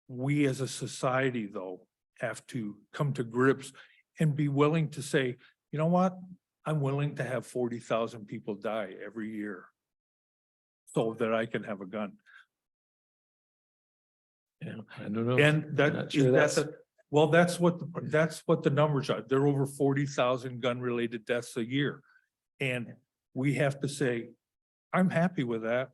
we as a society, though, have to come to grips and be willing to say, you know what? I'm willing to have 40,000 people die every year so that I can have a gun. Yeah, I don't know. And well, that's what the numbers are. There are over 40,000 gun-related deaths a year. And we have to say, I'm happy with that.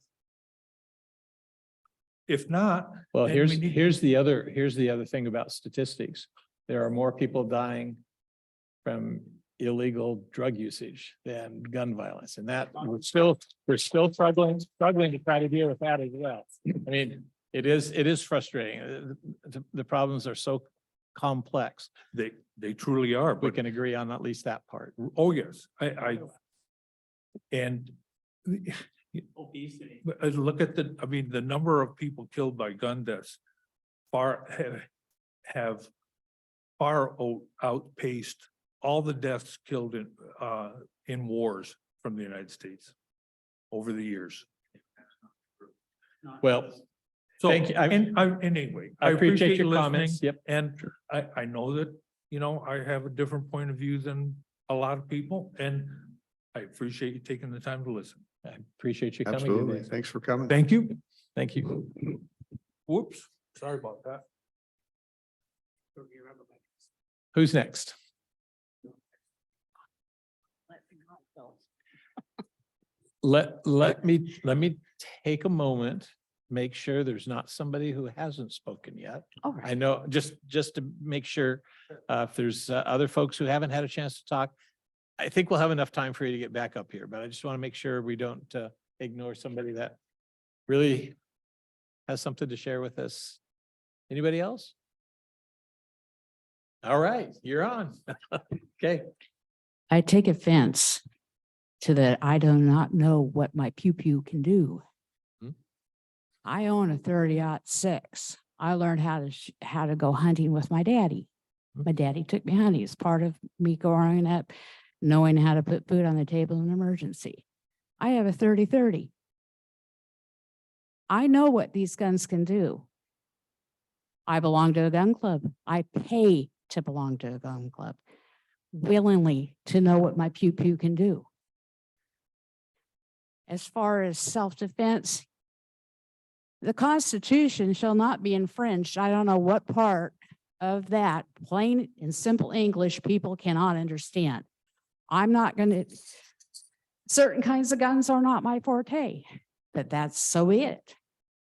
If not. Well, then we here's need- the other thing about statistics. There are more people dying from illegal drug usage than gun violence, and that we're still struggling to try to deal with that as well. I mean, it is frustrating. The problems are so complex. They truly are, We but can agree on at least that part. oh, yes, and Obesity. look at the number of people killed by gun deaths have far outpaced all the deaths killed in wars from the United States over the years. Well, So, thank you. and anyway, I appreciate your listening, comments. Yep. and I know that, I have a different point of view than a lot of people, and I appreciate you taking the time to listen. I appreciate you coming Absolutely. today. Thanks for coming. Thank you. Thank you. Whoops, sorry about that. Who's next? Let me take a moment, make sure there's not somebody who hasn't spoken yet. All right. I know, just to make sure, if there's other folks who haven't had a chance to talk, I think we'll have enough time for you to get back up here, but I just want to make sure we don't ignore somebody that really has something to share with us. Anybody else? All right, you're on. Okay. I take offense to that. I do not know what my pew-pew can do. Hmm. I own a 30-06. I learned how to go hunting with my daddy. Hmm. My daddy took me hunting. It's part of me growing up, knowing how to put food on the table in an emergency. I have a 30-30. I know what these guns can do. I belong to a gun club. I pay to belong to a gun club, willingly to know what my pew-pew can do. As far as self-defense, the Constitution shall not be infringed. I don't know what part of that, plain and simple English, people cannot understand. I'm not going to, certain kinds of guns are not my forte, but that's so it.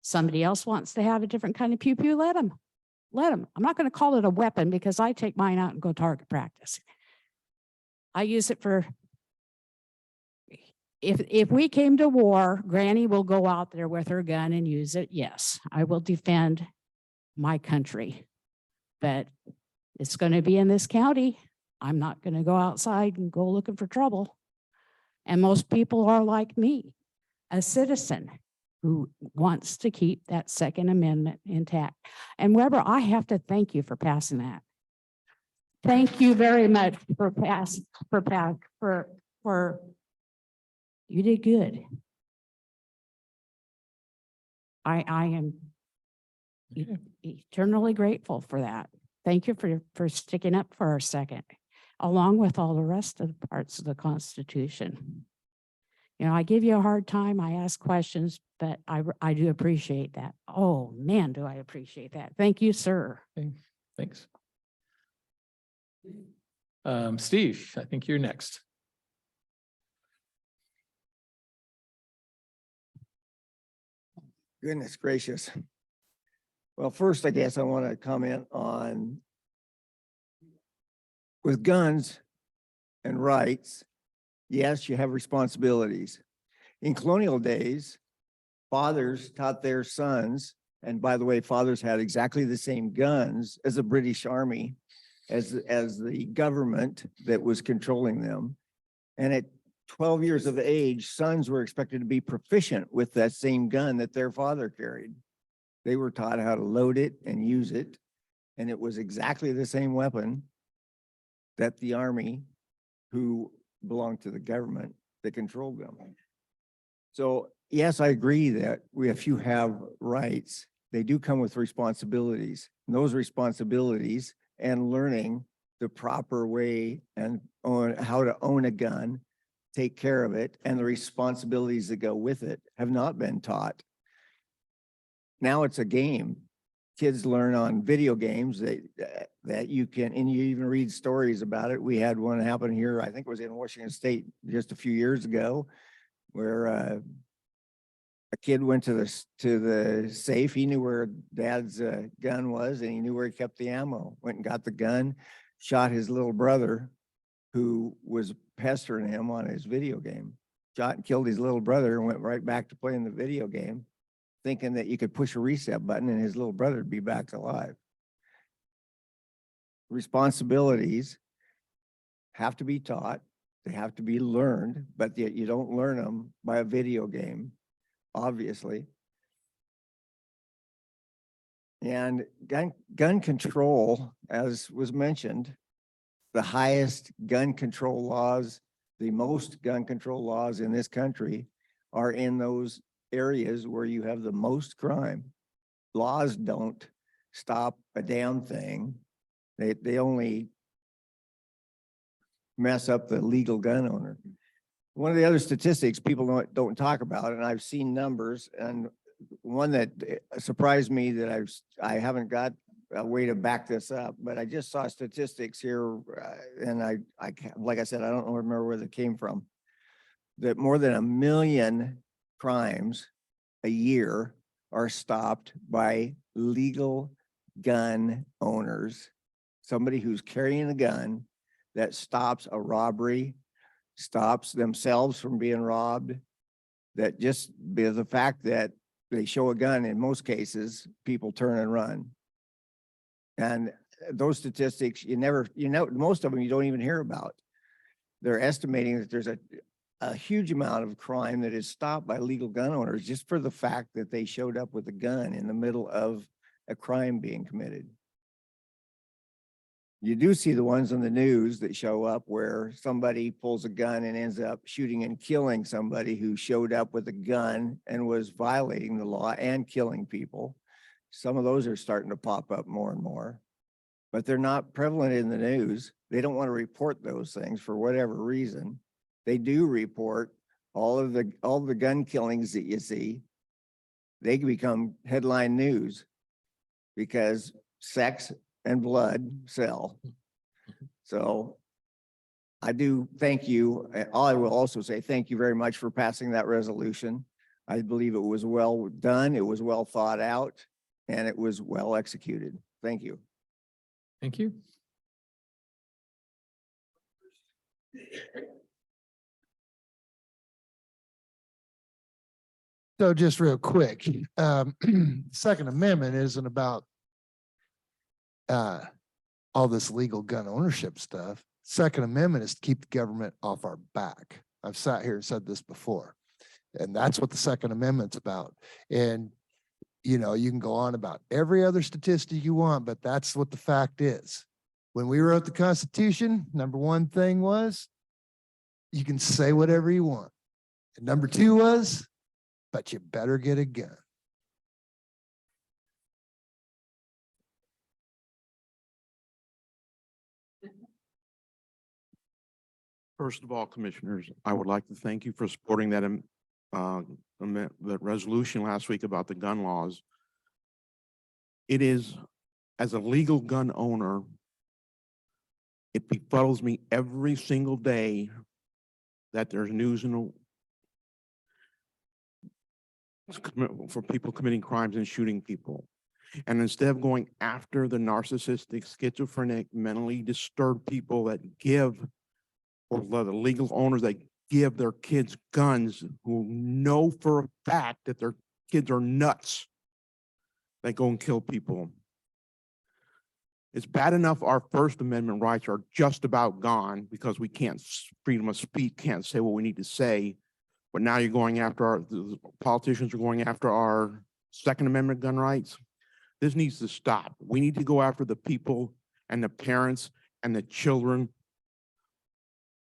Somebody else wants to have a different kind of pew-pew, let them. Let them. I'm not going to call it a weapon because I take mine out and go target practice. I use it for if we came to war, Granny will go out there with her gun and use it. Yes, I will defend my country. But it's going to be in this county. I'm not going to go outside and go looking for trouble. And most people are like me, a citizen who wants to keep that Second Amendment intact. And Weber, I have to thank you for passing that. Thank you very much for you did good. I am eternally grateful for that. Thank you for sticking up for our second, along with all the rest of the parts of the Constitution. You know, I give you a hard time, I ask questions, but I do appreciate that. Oh, man, do I appreciate that. Thank you, sir. Thanks. Steve, I think you're next. Goodness gracious. Well, first, I guess I want to comment on with guns and rights. Yes, you have responsibilities. In colonial days, fathers taught their sons, and by the way, fathers had exactly the same guns as the British Army, as the government that was controlling them. And at 12 years of age, sons were expected to be proficient with that same gun that their father carried. They were taught how to load it and use it. And it was exactly the same weapon that the Army, who belonged to the government, that controlled them. So yes, I agree that if you have rights, they do come with responsibilities. And those responsibilities and learning the proper way and on how to own a gun, take care of it, and the responsibilities that go with it have not been taught. Now it's a game. Kids learn on video games that you can, and you even read stories about it. We had one happen here, I think it was in Washington State just a few years ago, where a kid went to the safe. He knew where dad's gun was, and he knew where he kept the ammo. Went and got the gun, shot his little brother, who was pestering him on his video game. Shot and killed his little brother and went right back to playing the video game, thinking that you could push a reset button and his little brother would be back alive. Responsibilities have to be taught. They have to be learned, but yet you don't learn them by a video game, obviously. And gun control, as was mentioned, the highest gun control laws, the most gun control laws in this country are in those areas where you have the most crime. Laws don't stop a damn thing. They only mess up the legal gun owner. One of the other statistics people don't talk about, and I've seen numbers, and one that surprised me that I haven't got a way to back this up, but I just saw statistics here, and I like I said, I don't remember where they came from, that more than 1 million crimes a year are stopped by legal gun owners. Somebody who's carrying a gun that stops a robbery, stops themselves from being robbed, that just because of the fact that they show a gun, in most cases, people turn and run. And those statistics, most of them you don't even hear about. They're estimating that there's a huge amount of crime that is stopped by legal gun owners just for the fact that they showed up with a gun in the middle of a crime being committed. You do see the ones on the news that show up where somebody pulls a gun and ends up shooting and killing somebody who showed up with a gun and was violating the law and killing people. Some of those are starting to pop up more and more, but they're not prevalent in the news. They don't want to report those things for whatever reason. They do report all the gun killings that you see. They can become headline news because sex and blood sell. So I do thank you. I will also say thank you very much for passing that resolution. I believe it was well done, it was well thought out, and it was well executed. Thank you. Thank you. So just real quick, Second Amendment isn't about all this legal gun ownership stuff. Second Amendment is to keep the government off our back. I've sat here and said this before, and that's what the Second Amendment's about. And, you know, you can go on about every other statistic you want, but that's what the fact is. When we wrote the Constitution, number one thing was you can say whatever you want. And number two was, but you better get a gun. First of all, commissioners, I would like to thank you for supporting that, that resolution last week about the gun laws. It is, as a legal gun owner, it befuddles me every single day that there's news in for people committing crimes and shooting people. And instead of going after the narcissistic, schizophrenic, mentally disturbed people that give, or the legal owners that give their kids guns, who know for a fact that their kids are nuts, they go and kill people. It's bad enough our First Amendment rights are just about gone because we can't, freedom of speech, can't say what we need to say. But now you're going after the politicians are going after our Second Amendment gun rights. This needs to stop. We need to go after the people and the parents and the children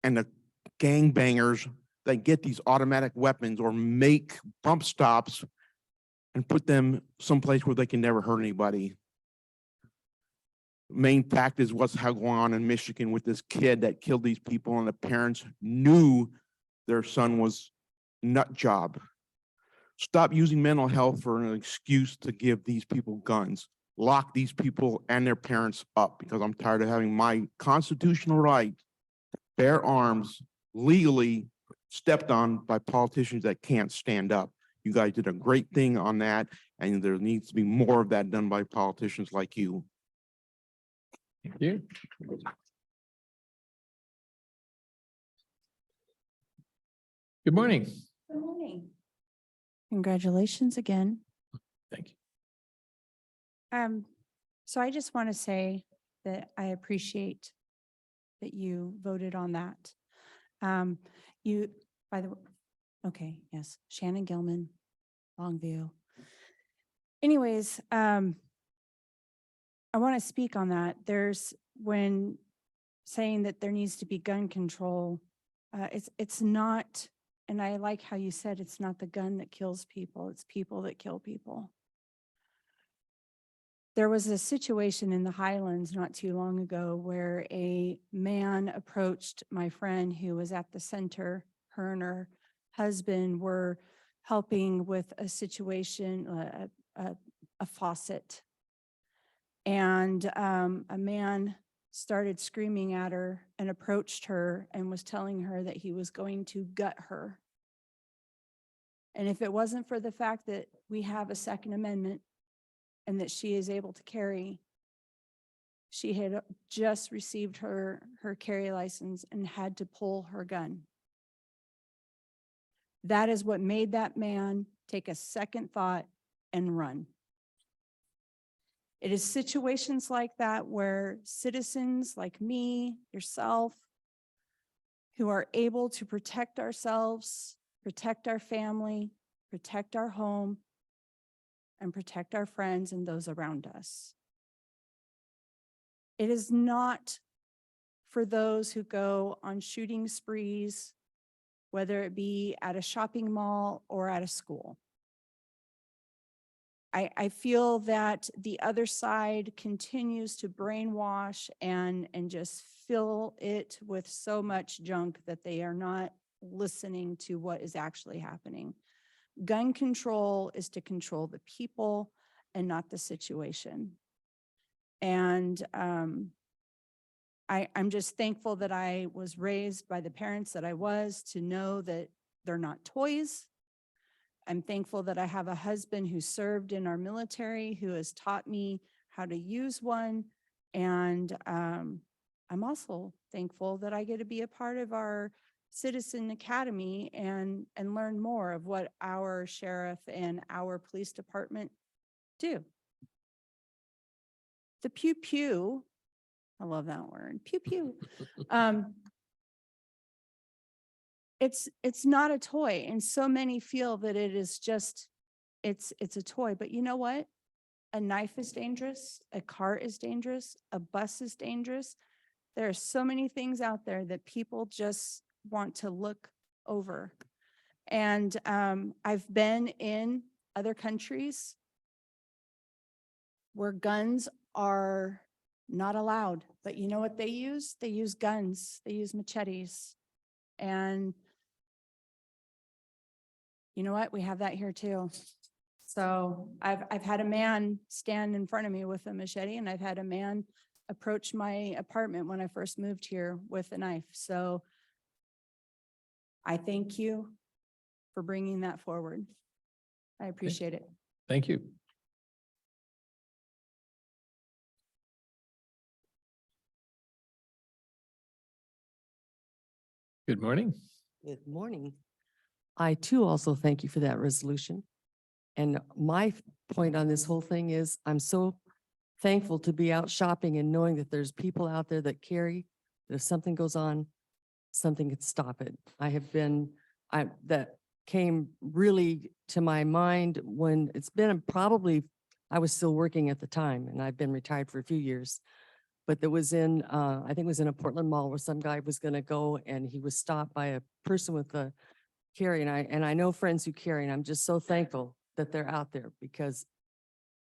and the gangbangers that get these automatic weapons or make bump stops and put them someplace where they can never hurt anybody. Main fact is what's going on in Michigan with this kid that killed these people, and the parents knew their son was nut job. Stop using mental health for an excuse to give these people guns. Lock these people and their parents up, because I'm tired of having my constitutional right to bear arms legally stepped on by politicians that can't stand up. You guys did a great thing on that, and there needs to be more of that done by politicians like you. Thank you. Good morning. Good morning. Congratulations again. Thank you. So I just want to say that I appreciate that you voted on that. By the way, okay, yes, Shannon Gilman, Longview. Anyways, I want to speak on that. When saying that there needs to be gun control, it's not, and I like how you said it's not the gun that kills people, it's people that kill people. There was a situation in the Highlands not too long ago where a man approached my friend who was at the center. Her and her husband were helping with a situation, a faucet. And a man started screaming at her and approached her and was telling her that he was going to gut her. And if it wasn't for the fact that we have a Second Amendment and that she is able to carry, she had just received her carry license and had to pull her gun. That is what made that man take a second thought and run. It is situations like that where citizens like me, yourself, who are able to protect ourselves, protect our family, protect our home, and protect our friends and those around us. It is not for those who go on shooting sprees, whether it be at a shopping mall or at a school. I feel that the other side continues to brainwash and just fill it with so much junk that they are not listening to what is actually happening. Gun control is to control the people and not the situation. And I'm just thankful that I was raised by the parents that I was to know that they're not toys. I'm thankful that I have a husband who served in our military, who has taught me how to use one. And I'm also thankful that I get to be a part of our Citizen Academy and learn more of what our sheriff and our police department do. The pew pew, I love that word, pew pew. It's not a toy, and so many feel that it is just, it's a toy, but you know what? A knife is dangerous, a car is dangerous, a bus is dangerous. There are so many things out there that people just want to look over. And I've been in other countries where guns are not allowed, but you know what they use? They use guns, they use machetes. And you know what? We have that here too. So I've had a man stand in front of me with a machete, and I've had a man approach my apartment when I first moved here with a knife. So I thank you for bringing that forward. I appreciate it. Thank you. Good morning. Good morning. I too also thank you for that resolution. And my point on this whole thing is I'm so thankful to be out shopping and knowing that there's people out there that carry, that if something goes on, something could stop it. That came really to my mind when it's been probably, I was still working at the time and I've been retired for a few years. But there was I think it was in a Portland mall where some guy was gonna go and he was stopped by a person with a carry. And I know friends who carry, and I'm just so thankful that they're out there because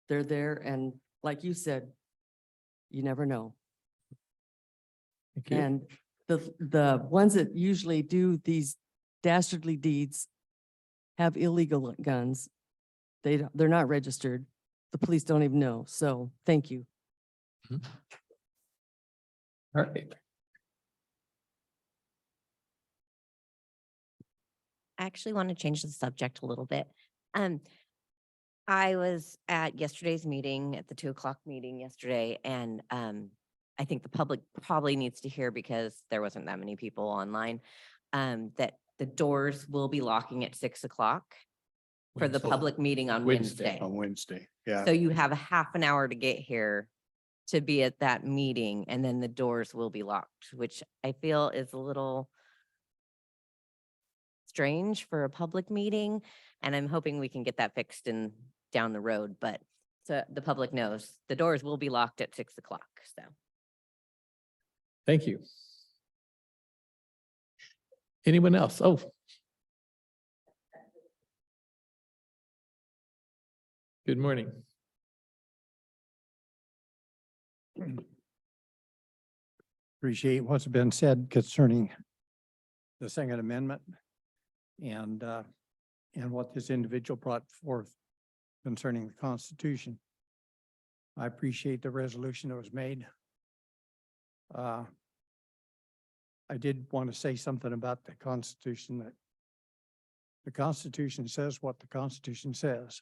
they're there. And like you said, you never know. Thank you. And the ones that usually do these dastardly deeds have illegal guns. They're not registered. The police don't even know. So thank you. All right. I actually want to change the subject a little bit. I was at yesterday's meeting, at the 2:00 meeting yesterday, and I think the public probably needs to hear, because there wasn't that many people online, that the doors will be locking at 6:00 for the Wednesday. public meeting on Wednesday. On Wednesday, yeah. So you have a half an hour to get here to be at that meeting, and then the doors will be locked, which I feel is a little strange for a public meeting. And I'm hoping we can get that fixed in down the road, but so the public knows the doors will be locked at 6:00. So Thank you. Anyone else? Oh. Good morning. Appreciate what's been said concerning the Second Amendment and what this individual brought forth concerning the Constitution. I appreciate the resolution that was made. I did want to say something about the Constitution, that the Constitution says what the Constitution says.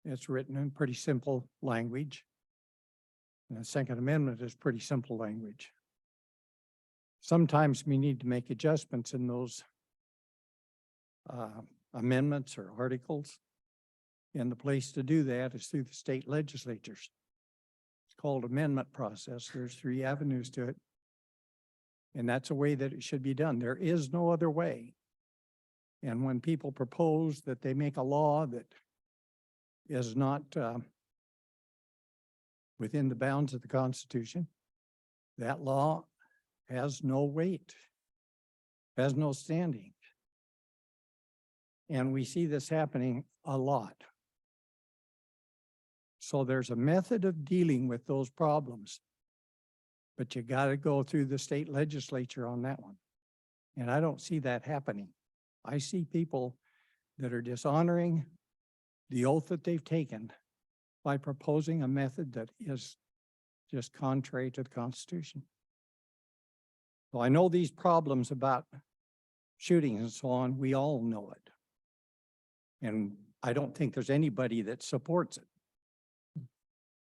It's written in pretty simple language. And the Second Amendment is pretty simple language. Sometimes we need to make adjustments in those amendments or articles. And the place to do that is through the state legislatures. It's called amendment process. There's 3 avenues to it. And that's a way that it should be done. There is no other way. And when people propose that they make a law that is not within the bounds of the Constitution, that law has no weight, has no standing. And we see this happening a lot. So there's a method of dealing with those problems, but you got to go through the state legislature on that one. And I don't see that happening. I see people that are dishonoring the oath that they've taken by proposing a method that is just contrary to the Constitution. So I know these problems about shooting and so on, we all know it. And I don't think there's anybody that supports it.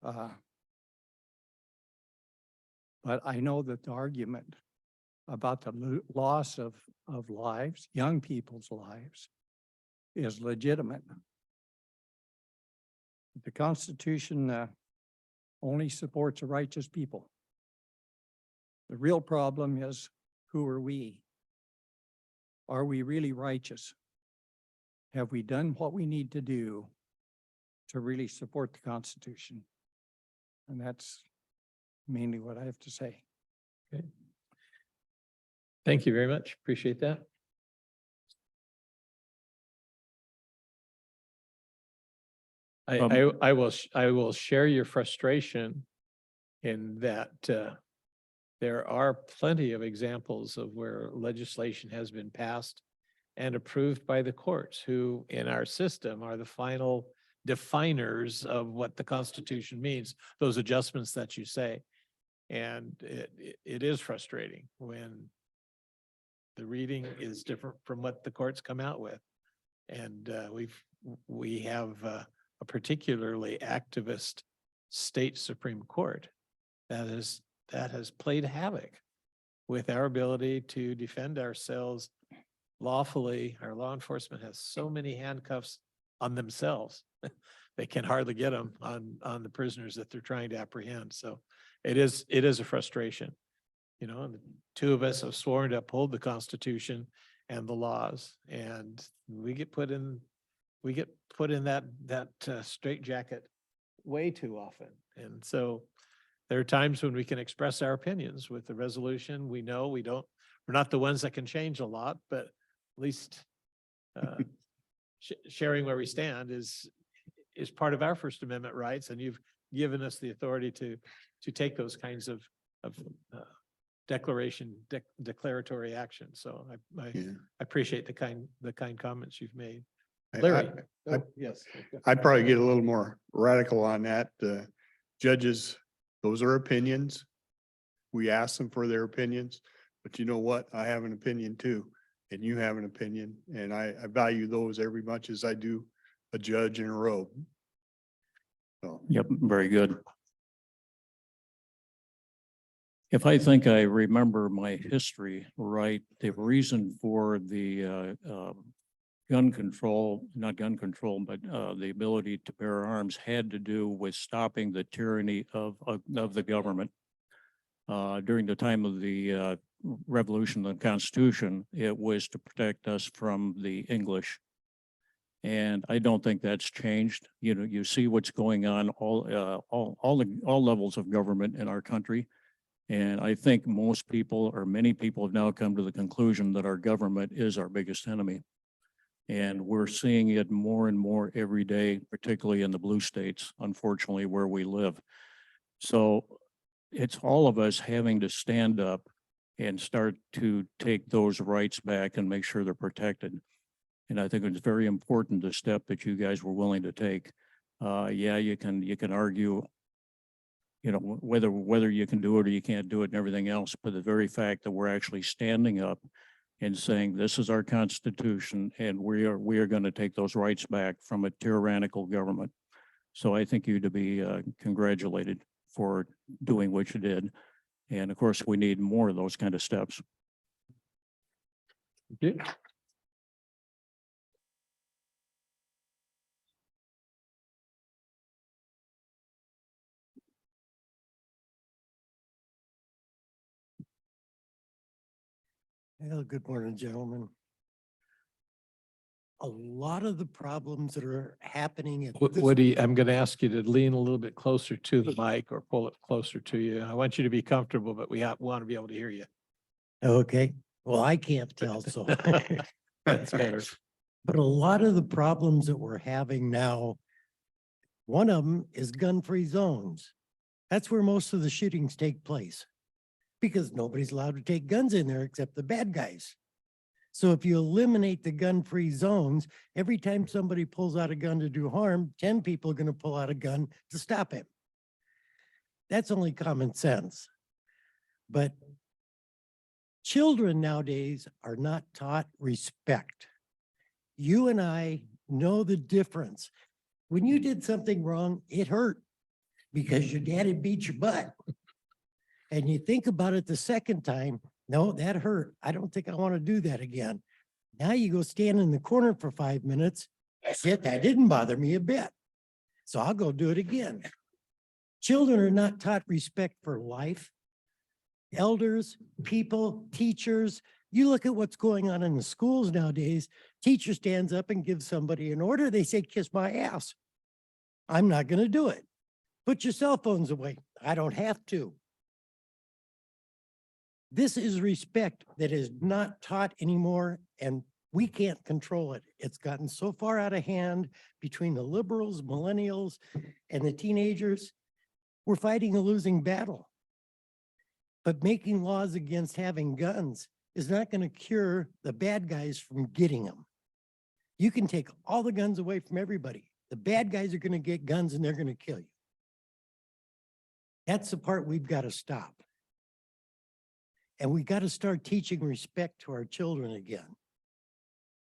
But I know that the argument about the loss of lives, young people's lives, is legitimate. The Constitution only supports a righteous people. The real problem is, who are we? Are we really righteous? Have we done what we need to do to really support the Constitution? And that's mainly what I have to say. Okay. Thank you very much. Appreciate that. I will share your frustration in that there are plenty of examples of where legislation has been passed and approved by the courts, who in our system are the final definers of what the Constitution means, those adjustments that you say. And it is frustrating when the reading is different from what the courts come out with. And we have a particularly activist state Supreme Court that has played havoc with our ability to defend ourselves lawfully. Our law enforcement has so many handcuffs on themselves. They can hardly get them on the prisoners that they're trying to apprehend. So it is a frustration. You know, and the two of us have sworn to uphold the Constitution and the laws, and we get put in that straitjacket way too often. And so there are times when we can express our opinions with the resolution. We know we're not the ones that can change a lot, but at least sharing where we stand is part of our First Amendment rights. And you've given us the authority to take those kinds of declaratory action. So I appreciate the kind comments you've made. Larry. Yes. I'd probably get a little more radical on that. Judges, those are opinions. We ask them for their opinions, but you know what? I have an opinion too, and you have an opinion, and I value those every much as I do a judge in a robe. So. Yep, very good. If I think I remember my history right, the reason for the gun control, not gun control, but the ability to bear arms had to do with stopping the tyranny of the government. During the time of the revolution of the Constitution, it was to protect us from the English. And I don't think that's changed. You know, you see what's going on all levels of government in our country. And I think most people, or many people, have now come to the conclusion that our government is our biggest enemy. And we're seeing it more and more every day, particularly in the blue states, unfortunately, where we live. So it's all of us having to stand up and start to take those rights back and make sure they're protected. And I think it's very important, the step that you guys were willing to take. Yeah, you can argue, you know, whether you can do it or you can't do it and everything else, but the very fact that we're actually standing up and saying this is our Constitution and we are going to take those rights back from a tyrannical government. So I think you to be congratulated for doing what you did. And of course, we need more of those kind of steps. Okay. Well, good morning, gentlemen. A lot of the problems that are happening at this- Woody, I'm going to ask you to lean a little bit closer to the mic or pull it closer to you. I want you to be comfortable, but we want to be able to hear you. Okay, well, I can't tell, so. That's better. But a lot of the problems that we're having now, one of them is gun-free zones. That's where most of the shootings take place, because nobody's allowed to take guns in there except the bad guys. So if you eliminate the gun-free zones, every time somebody pulls out a gun to do harm, 10 people are going to pull out a gun to stop him. That's only common sense. But children nowadays are not taught respect. You and I know the difference. When you did something wrong, it hurt because your daddy beat your butt. And you think about it the second time, No, that hurt. I don't think I want to do that again. Now you go stand in the corner for 5 minutes. That's it. That didn't bother me a bit. So I'll go do it again. Children are not taught respect for life. Elders, people, teachers. You look at what's going on in the schools nowadays. Teacher stands up and gives somebody an order. They say, kiss my ass. I'm not going to do it. Put your cell phones away. I don't have to. This is respect that is not taught anymore, and we can't control it. It's gotten so far out of hand between the liberals, millennials, and the teenagers. We're fighting a losing battle. But making laws against having guns is not going to cure the bad guys from getting them. You can take all the guns away from everybody. The bad guys are going to get guns and they're going to kill you. That's the part we've got to stop. And we got to start teaching respect to our children again.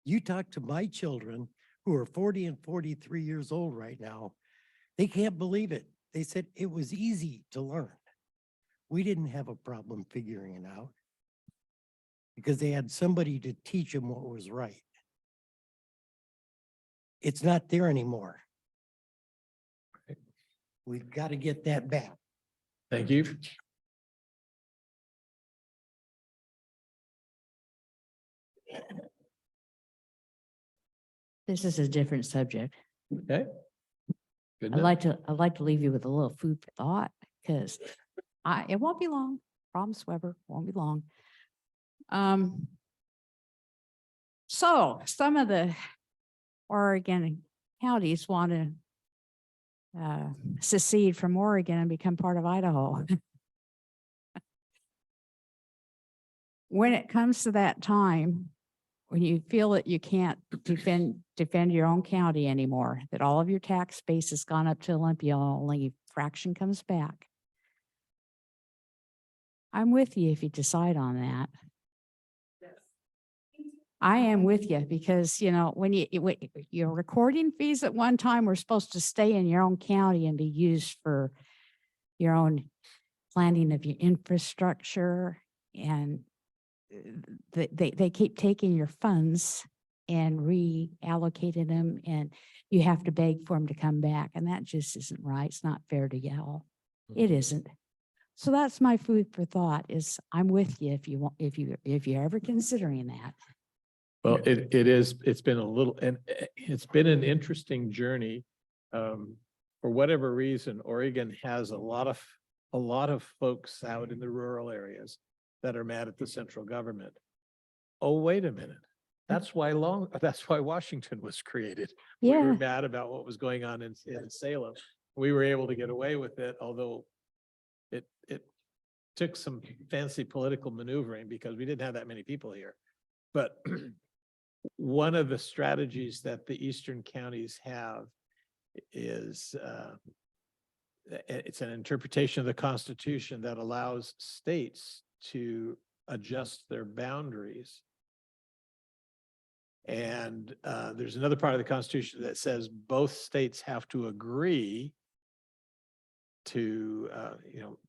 You talk to my children who are 40 and 43 years old right now, they can't believe it. They said it was easy to learn. We didn't have a problem figuring it out because they had somebody to teach them what was right. It's not there anymore. We've got to get that back. Thank you. This is a different subject. Okay. Good I'd enough. like to leave you with a little food for thought because it won't be long. Promise, Weber, won't be long. So some of the Oregon counties want to secede from Oregon and become part of Idaho. When it comes to that time, when you feel that you can't defend your own county anymore, that all of your tax base has gone up to Olympia, only a fraction comes back. I'm with you if you decide on that. I am with you because, you know, when your recording fees at one time were supposed to stay in your own county and be used for your own planning of your infrastructure, and they keep taking your funds and reallocating them, and you have to beg for them to come back. And that just isn't right. It's not fair to y'all. It isn't. So that's my food for thought is I'm with you if you want, if you're ever considering that. Well, it's been a little, and it's been an interesting journey. For whatever reason, Oregon has a lot of folks out in the rural areas that are mad at the central government. Oh, wait a minute. That's why Washington was created. We were Yeah. mad about what was going on in Salem. We were able to get away with it, although it took some fancy political maneuvering because we didn't have that many people here. But one of the strategies that the eastern counties have is it's an interpretation of the Constitution that allows states to adjust their boundaries. And there's another part of the Constitution that says both states have to agree to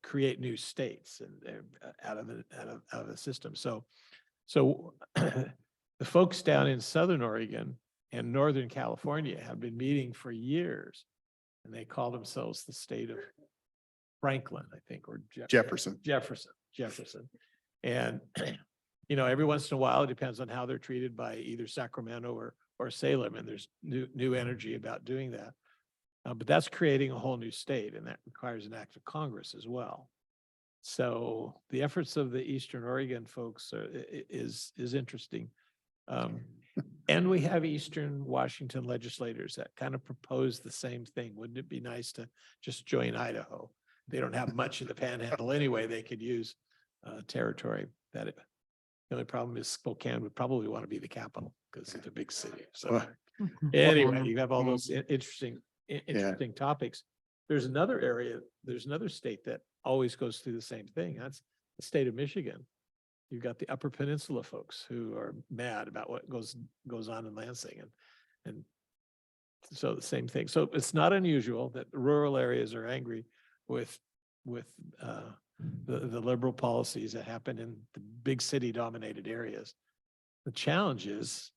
create new states and out of the system. So the folks down in Southern Oregon and Northern California have been meeting for years, and they call themselves the state of Franklin, I think, or Jefferson. And every once in a while, it depends on how they're treated by either Sacramento or Salem, and there's new energy about doing that. But that's creating a whole new state, and that requires an act of Congress as well. So the efforts of the Eastern Oregon folks is interesting. And we have Eastern Washington legislators that kind of propose the same thing. Wouldn't it be nice to just join Idaho? They don't have much in the panhandle anyway. They could use territory. The only problem is Spokane would probably want to be the capital because it's a big city. So anyway, you have all those interesting topics. There's another area, there's another state that always goes through the same thing. That's the state of Michigan. You've got the Upper Peninsula folks who are mad about what goes on in Lansing, and so the same thing. So it's not unusual that the rural areas are angry with the liberal policies that happen in the big city dominated areas. The challenge is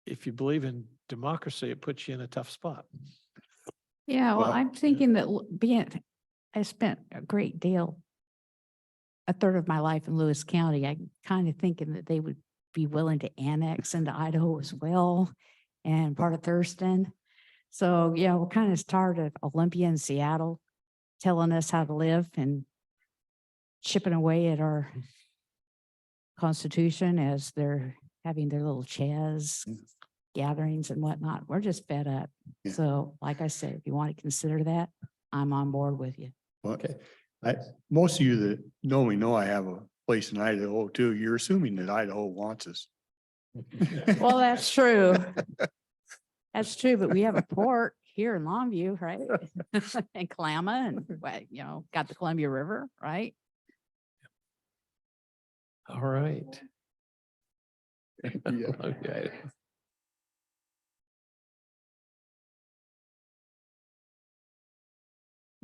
if you believe in democracy, it puts you in a tough spot. Yeah, well, Well, I'm thinking that I spent a great deal, a third of my life in Lewis County. I'm kind of thinking that they would be willing to annex into Idaho as well and part of Thurston. So, yeah, we're kind of tired of Olympia and Seattle telling us how to live and chipping away at our Constitution as they're having their little chaz gatherings and whatnot. We're just fed up. Yeah. So like I said, if you want to consider that, I'm on board with you. Okay, most of you that know me know I have a place in Idaho too. You're assuming that Idaho wants us. Well, that's true. That's true, but we have a port here in Longview, right? And Kalama and, got the Columbia River, right? All right. Yeah. Okay.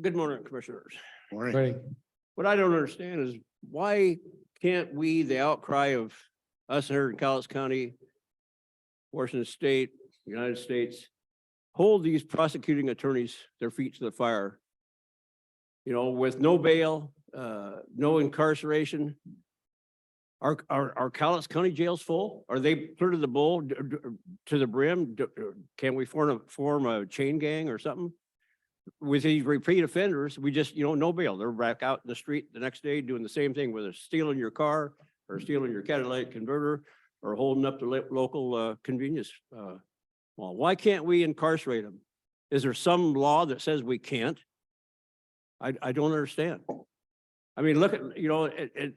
Good morning, Commissioners. Morning. Great. What I don't understand is why can't we, the outcry of us here in Cowlitz County, Washington State, United States, hold these prosecuting attorneys their feet to the fire? You know, with no bail, no incarceration. Are Cowlitz County jails full? Are they clear to the bull, to the brim? Can we form a chain gang or something? With these repeat offenders, we just, no bail. They're back out in the street the next day doing the same thing, whether it's stealing your car or stealing your catalytic converter or holding up the local convenience. Well, why can't we incarcerate them? Is there some law that says we can't? I don't understand. I mean, look at,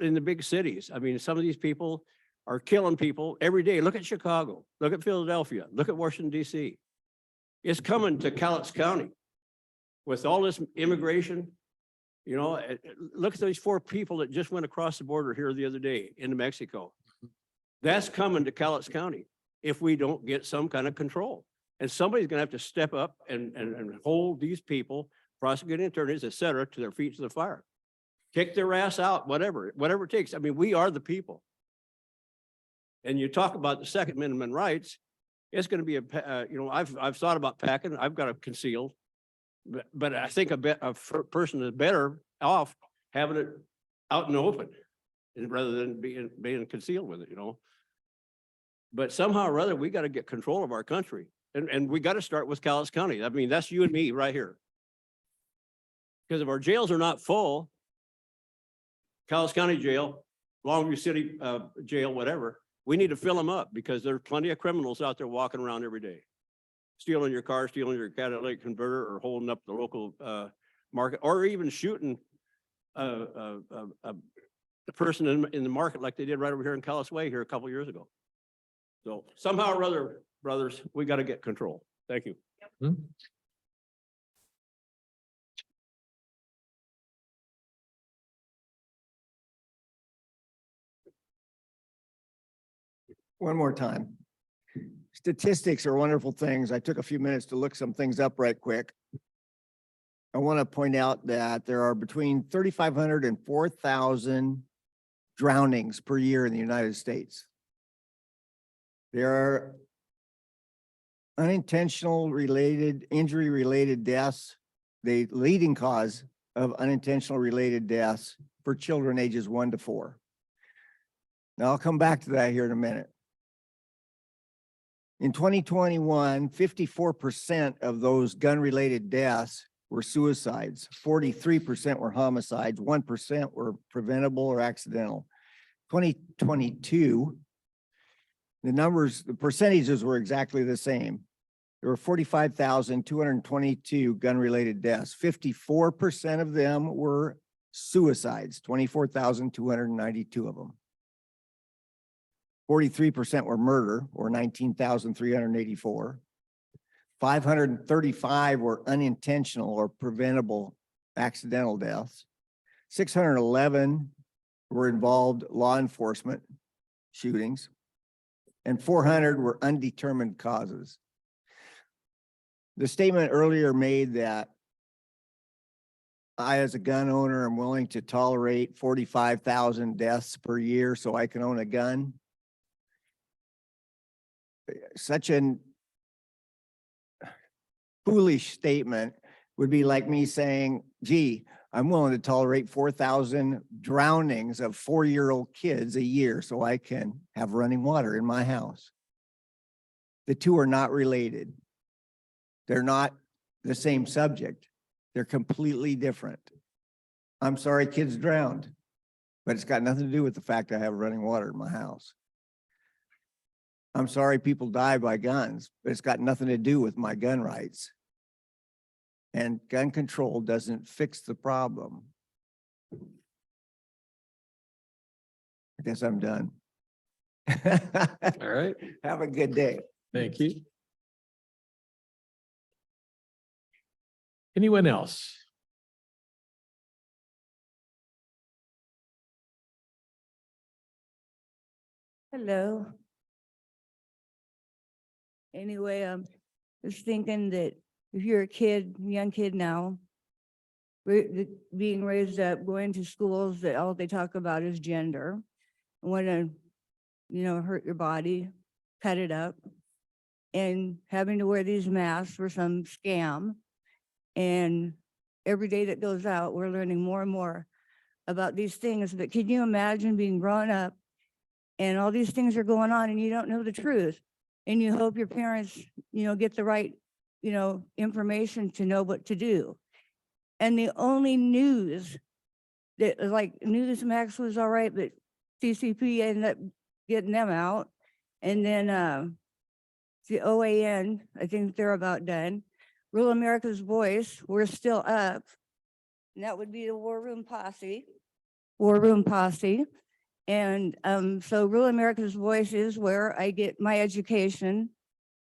in the big cities, I mean, some of these people are killing people every day. Look at Chicago, look at Philadelphia, look at Washington, DC. It's coming to Cowlitz County. With all this immigration, look at these 4 people that just went across the border here the other day into Mexico. That's coming to Cowlitz County if we don't get some kind of control. And somebody's gonna have to step up and hold these people, prosecuting attorneys, et cetera, to their feet to the fire. Kick their ass out, whatever it takes. I mean, we are the people. And you talk about the Second Amendment rights, it's gonna be I've thought about packing, I've got it concealed. But I think a person is better off having it out in the open rather than being concealed with it, But somehow or other, we got to get control of our country. And we got to start with Cowlitz County. I mean, that's you and me right here. Because if our jails are not full, Cowlitz County Jail, Longview City Jail, whatever, we need to fill them up because there are plenty of criminals out there walking around every day. Stealing your car, stealing your catalytic converter, or holding up the local market, or even shooting the person in the market like they did right over here in Cowlitz Way here a couple years ago. So somehow or other, brothers, we got to get control. Thank you. Hmm? One more time. Statistics are wonderful things. I took a few minutes to look some things up right quick. I want to point out that there are between 3,500 and 4,000 drownings per year in the United States. There are unintentional injury related deaths. The leading cause of unintentional related deaths for children ages 1 to 4. Now I'll come back to that here in a minute. In 2021, 54% of those gun-related deaths were suicides, 43% were homicides, 1% were preventable or accidental. 2022, the percentages were exactly the same. There were 45,222 gun-related deaths. 54% of them were suicides, 24,292 of them. 43% were murder, or 19,384. 535 were unintentional or preventable accidental deaths. 611 were involved law enforcement shootings, and 400 were undetermined causes. The statement earlier made that I, as a gun owner, am willing to tolerate 45,000 deaths per year so I can own a gun. Such an foolish statement would be like me saying, gee, I'm willing to tolerate 4,000 drownings of 4-year-old kids a year so I can have running water in my house. The two are not related. They're not the same subject. They're completely different. I'm sorry kids drowned, but it's got nothing to do with the fact I have running water in my house. I'm sorry people die by guns, but it's got nothing to do with my gun rights. And gun control doesn't fix the problem. I guess I'm done. All right, Have a good day. thank you. Anyone else? Hello. Anyway, just thinking that if you're a kid, young kid now, being raised up, going to schools that all they talk about is gender, want to, hurt your body, cut it up, and having to wear these masks for some scam. And every day that goes out, we're learning more and more about these things. But can you imagine being grown up and all these things are going on and you don't know the truth? And you hope your parents, get the right, information to know what to do. And the only news that, like, Newsmax was all right, but CCP ended up getting them out. And then the OAN, I think they're about done. Rural America's Voice, we're still up. And that would be the War Room Posse. And so Rural America's Voice is where I get my education,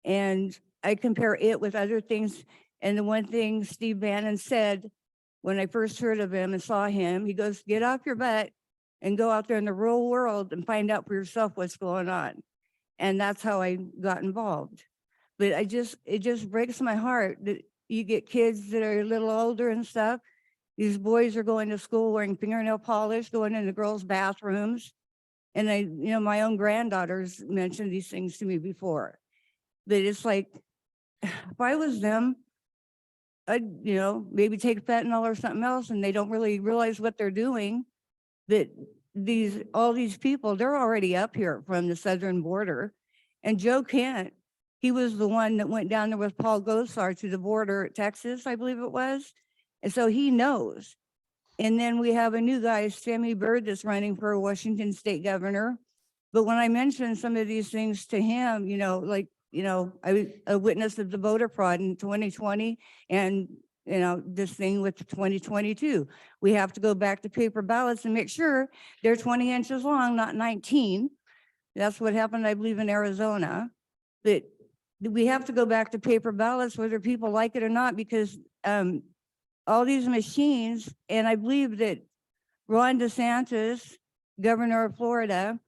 and I compare it with other things. And the one thing Steve Bannon said when I first heard of him and saw him, he goes, get off your butt and go out there in the real world and find out for yourself what's going on. And that's how I got involved. But it just breaks my heart that you get kids that are a little older and stuff. These boys are going to school wearing fingernail polish, going into girls' bathrooms. And my own granddaughters mentioned these things to me before. But it's like, if I was them, I'd, maybe take fentanyl or something else, and they don't really realize what they're doing. That all these people, they're already up here from the southern border. And Joe Kent, he was the one that went down there with Paul Gosar to the border at Texas, I believe it was. And so he knows. And then we have a new guy, Sammy Byrd, that's running for Washington state governor. But when I mentioned some of these things to him, I was a witness of the voter fraud in 2020 and, this thing with 2022. We have to go back to paper ballots and make sure they're 20 inches long, not 19. That's what happened, I believe, in Arizona. But we have to go back to paper ballots, whether people like it or not, because all these machines, and I believe that Ron DeSantis, governor of Florida,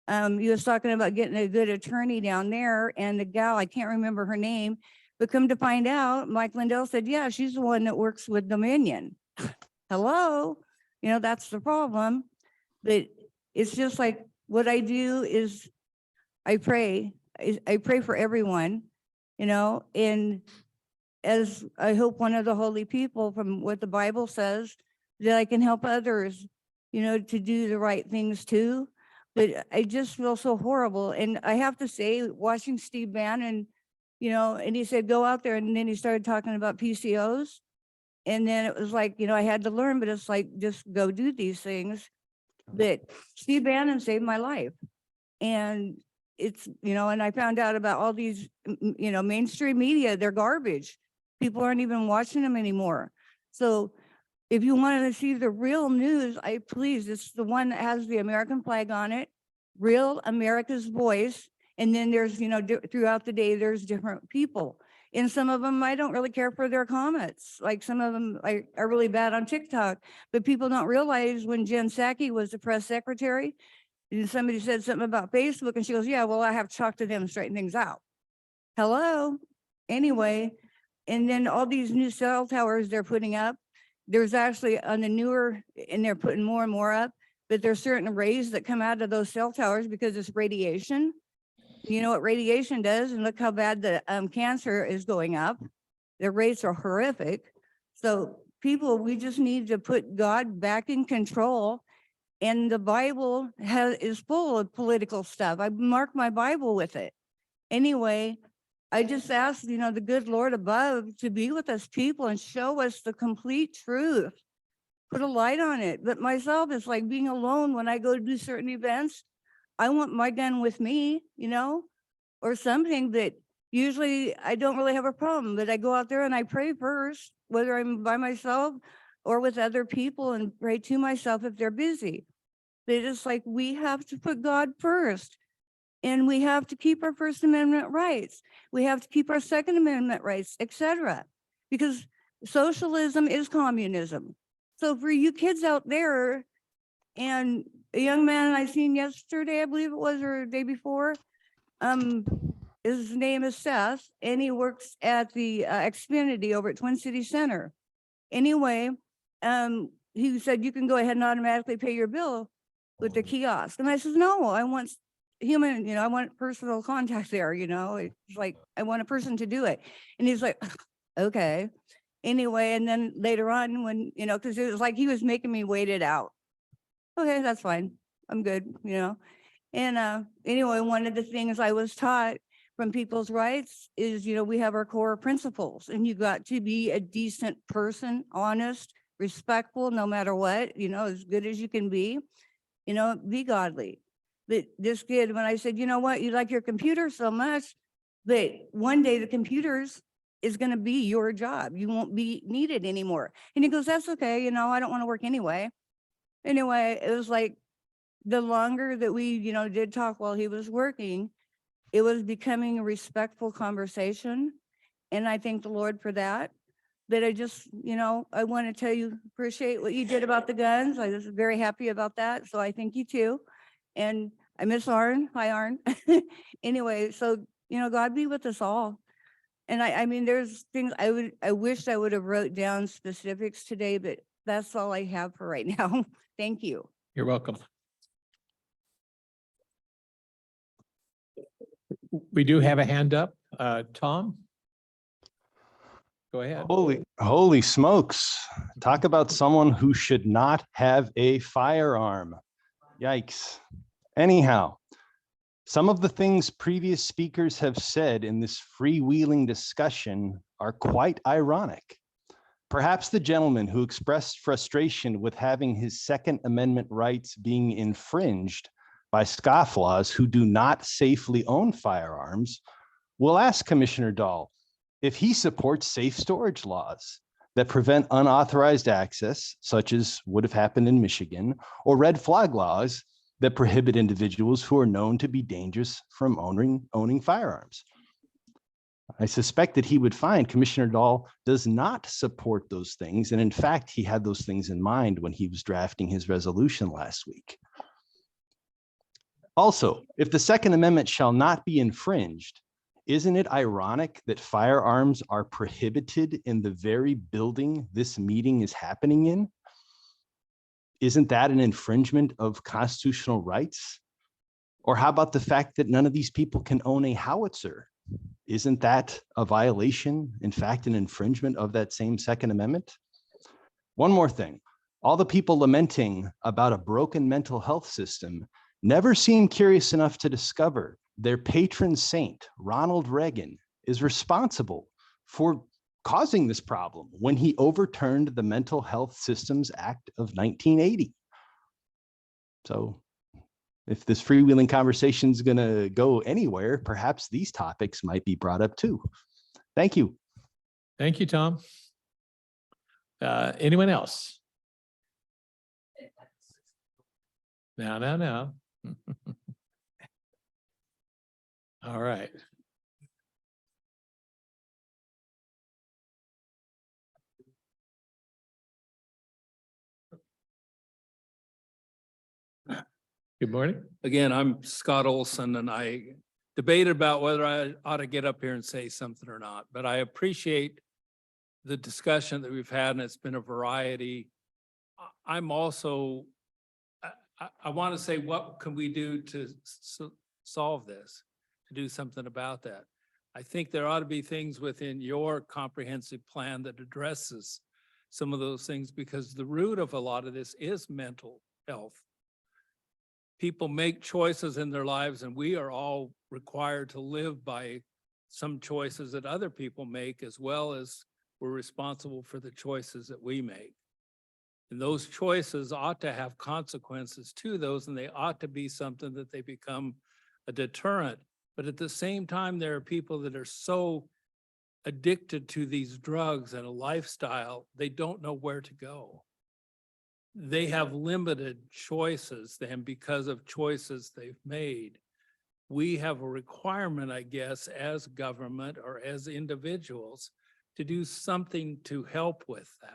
he was talking about getting a good attorney down there, and the gal, I can't remember her name, but come to find out, Mike Lindell said, yeah, she's the one that works with Dominion. Hello, that's the problem. But it's just like, what I do is I pray for everyone, and as I hope one of the holy people from what the Bible says, that I can help others, to do the right things too. But I just feel so horrible. And I have to say, watching Steve Bannon, and he said, go out there. And then he started talking about PCOs. And then it was like, I had to learn, but it's like, just go do these things. But Steve Bannon saved my life. And it's, and I found out about all these, mainstream media, they're garbage. People aren't even watching them anymore. So if you want to see the real news, it's the one that has the American flag on it, Real America's Voice. And then there's, throughout the day, there's different people. And some of them, I don't really care for their comments. Like some of them are really bad on TikTok, but people don't realize when Jen Psaki was the press secretary, and somebody said something about Facebook and she goes, yeah, well, I have to talk to them and straighten things out. Hello. Anyway, and then all these new cell towers they're putting up, there's actually on the newer, and they're putting more and more up, but there's certain rays that come out of those cell towers because it's radiation. You know what radiation does, and look how bad the cancer is going up. The rates are horrific. So people, we just need to put God back in control. And the Bible is full of political stuff. I mark my Bible with it. Anyway, I just ask, you know, the good Lord above to be with us people and show us the complete truth. Put a light on it. But myself, it's like being alone when I go to do certain events. I want my gun with me, you know, or something that usually I don't really have a problem, but I go out there and I pray first, whether I'm by myself or with other people, and pray to myself if they're busy. But it's like we have to put God first, and we have to keep our First Amendment rights. We have to keep our Second Amendment rights, etc. Because socialism is communism. So for you kids out there, and a young man I seen yesterday, I believe it was, or the day before, his name is Seth, and he works at the Xfinity over at Twin City Center. Anyway, he said, you can go ahead and automatically pay your bill with the kiosk. And I said, no, I want human, you know, I want personal contact there, you know, it's like, I want a person to do it. And he's like, okay. Anyway, and then later on when, you know, cause it was like, he was making me wait it out. Okay, that's fine. I'm good, you know? And anyway, one of the things I was taught from people's rights is, you know, we have our core principles, and you got to be a decent person, honest, respectful, no matter what, you know, as good as you can be, you know, be godly. But this kid, when I said, you know what, you like your computer so much, but one day the computers is going to be your job. You won't be needed anymore. And he goes, that's okay. You know, I don't want to work anyway. Anyway, it was like the longer that we, you know, did talk while he was working, it was becoming a respectful conversation. And I thank the Lord for that. But I just, you know, I want to tell you, appreciate what you did about the guns. I was very happy about that. So I thank you too. And I miss Arn. Hi, Arn. Anyway, so, you know, God be with us all. And I mean, there's things I wish I would have wrote down specifics today, but that's all I have for right now. Thank you. You're welcome. We do have a hand up. Tom? Go ahead. Holy smokes. Talk about someone who should not have a firearm. Yikes. Anyhow, some of the things previous speakers have said in this freewheeling discussion are quite ironic. Perhaps the gentleman who expressed frustration with having his Second Amendment rights being infringed by scofflaws who do not safely own firearms will ask Commissioner Dahl if he supports safe storage laws that prevent unauthorized access, such as would have happened in Michigan, or red flag laws that prohibit individuals who are known to be dangerous from owning firearms. I suspect that he would find Commissioner Dahl does not support those things. And in fact, he had those things in mind when he was drafting his resolution last week. Also, if the Second Amendment shall not be infringed, isn't it ironic that firearms are prohibited in the very building this meeting is happening in? Isn't that an infringement of constitutional rights? Or how about the fact that none of these people can own a howitzer? Isn't that a violation, in fact, an infringement of that same Second Amendment? One more thing, all the people lamenting about a broken mental health system never seem curious enough to discover their patron saint, Ronald Reagan, is responsible for causing this problem when he overturned the Mental Health Systems Act of 1980. So if this freewheeling conversation is going to go anywhere, perhaps these topics might be brought up too. Thank you. Thank you, Tom. Anyone else? No. All right. Good morning. Again, I'm Scott Olson, and I debated about whether I ought to get up here and say something or not, but I appreciate the discussion that we've had, and it's been a variety. I'm also, I want to say, what can we do to solve this, to do something about that? I think there ought to be things within your comprehensive plan that addresses some of those things, because the root of a lot of this is mental health. People make choices in their lives, and we are all required to live by some choices that other people make, as well as we're responsible for the choices that we make. And those choices ought to have consequences to those, and they ought to be something that they become a deterrent. But at the same time, there are people that are so addicted to these drugs and a lifestyle, they don't know where to go. They have limited choices then because of choices they've made. We have a requirement, I guess, as government or as individuals to do something to help with that.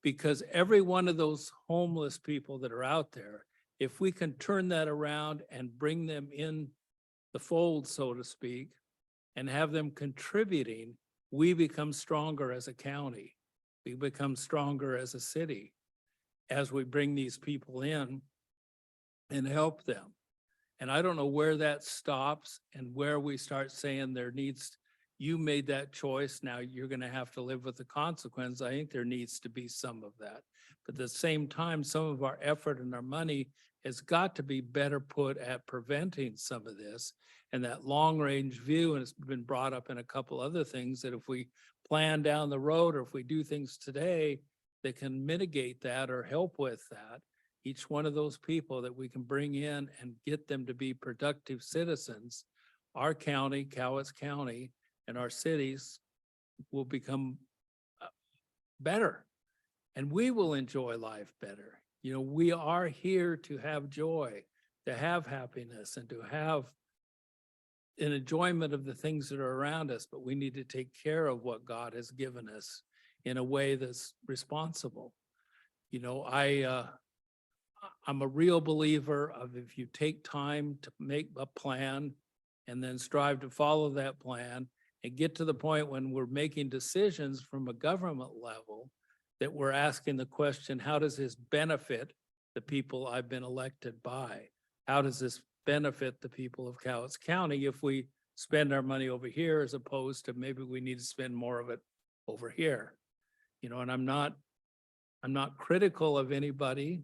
Because every one of those homeless people that are out there, if we can turn that around and bring them in the fold, so to speak, and have them contributing, we become stronger as a county. We become stronger as a city as we bring these people in and help them. And I don't know where that stops and where we start saying there needs, you made that choice, now you're going to have to live with the consequence. I think there needs to be some of that. But at the same time, some of our effort and our money has got to be better put at preventing some of this. And that long range view, and it's been brought up in a couple other things, that if we plan down the road or if we do things today that can mitigate that or help with that, each one of those people that we can bring in and get them to be productive citizens, our county, Cowlitz County, and our cities will become better, and we will enjoy life better. You know, we are here to have joy, to have happiness, and to have an enjoyment of the things that are around us, but we need to take care of what God has given us in a way that's responsible. You know, I'm a real believer of, if you take time to make a plan and then strive to follow that plan and get to the point when we're making decisions from a government level, that we're asking the question, how does this benefit the people I've been elected by? How does this benefit the people of Cowlitz County if we spend our money over here, as opposed to maybe we need to spend more of it over here? You know, and I'm not critical of anybody.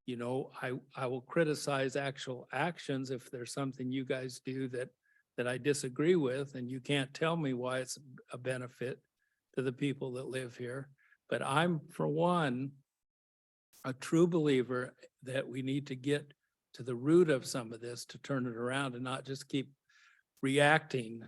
You know, I will criticize actual actions if there's something you guys do that I disagree with, and you can't tell me why it's a benefit to the people that live here. But I'm, for one, a true believer that we need to get to the root of some of this to turn it around and not just keep reacting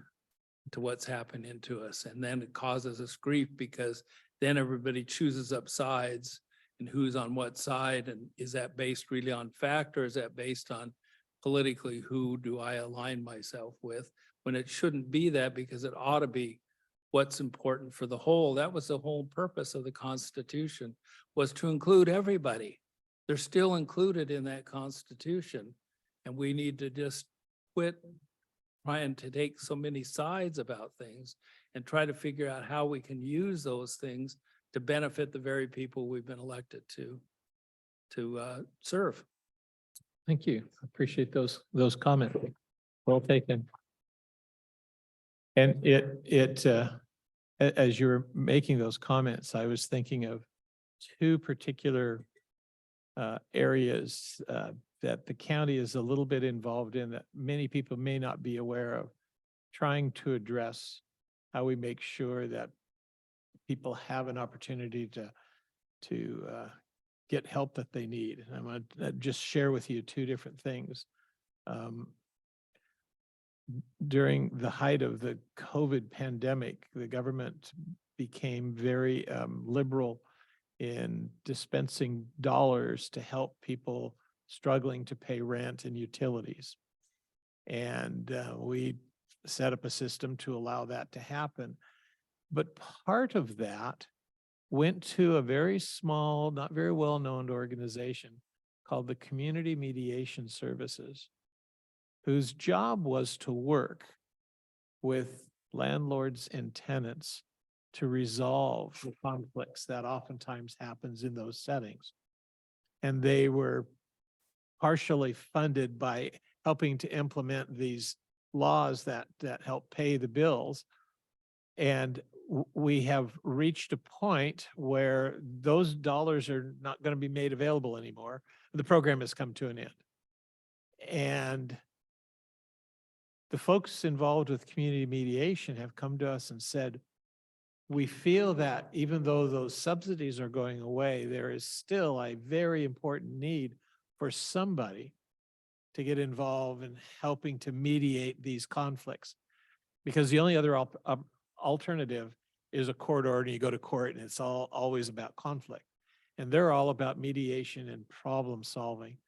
to what's happening to us. And then it causes us grief, because then everybody chooses up sides and who's on what side. And is that based really on fact, or is that based on politically who do I align myself with? When it shouldn't be that, because it ought to be what's important for the whole. That was the whole purpose of the Constitution, was to include everybody. They're still included in that Constitution. And we need to just quit trying to take so many sides about things and try to figure out how we can use those things to benefit the very people we've been elected to serve. Thank you. Appreciate those comments. Well taken. And as you're making those comments, I was thinking of two particular areas that the county is a little bit involved in that many people may not be aware of, trying to address how we make sure that people have an opportunity to get help that they need. And I'm going to just share with you two different things. During the height of the COVID pandemic, the government became very liberal in dispensing dollars to help people struggling to pay rent and utilities. And we set up a system to allow that to happen. But part of that went to a very small, not very well-known organization called the Community Mediation Services, whose job was to work with landlords and tenants to resolve the conflicts that oftentimes happens in those settings. And they were partially funded by helping to implement these laws that help pay the bills. And we have reached a point where those dollars are not going to be made available anymore. The program has come to an end. And the folks involved with community mediation have come to us and said, we feel that even though those subsidies are going away, there is still a very important need for somebody to get involved in helping to mediate these conflicts. Because the only other alternative is a court order, and you go to court and it's always about conflict. And they're all about mediation and problem solving.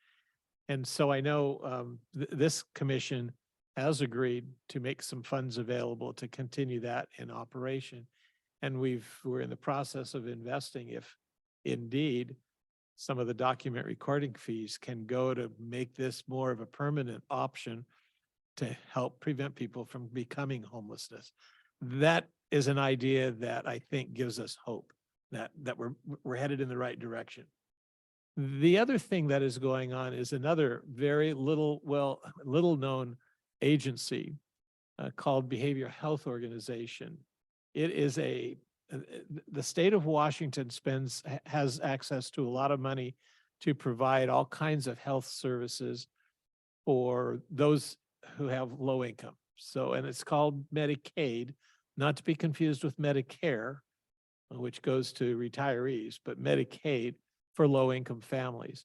And so I know this commission has agreed to make some funds available to continue that in operation. And we're in the process of investing if indeed some of the document recording fees can go to make this more of a permanent option to help prevent people from becoming homelessness. That is an idea that I think gives us hope that we're headed in the right direction. The other thing that is going on is another very little known agency called Behavioral Health Organization. It is the state of Washington has access to a lot of money to provide all kinds of health services for those who have low income. So, and it's called Medicaid, not to be confused with Medicare, which goes to retirees, but Medicaid for low income families.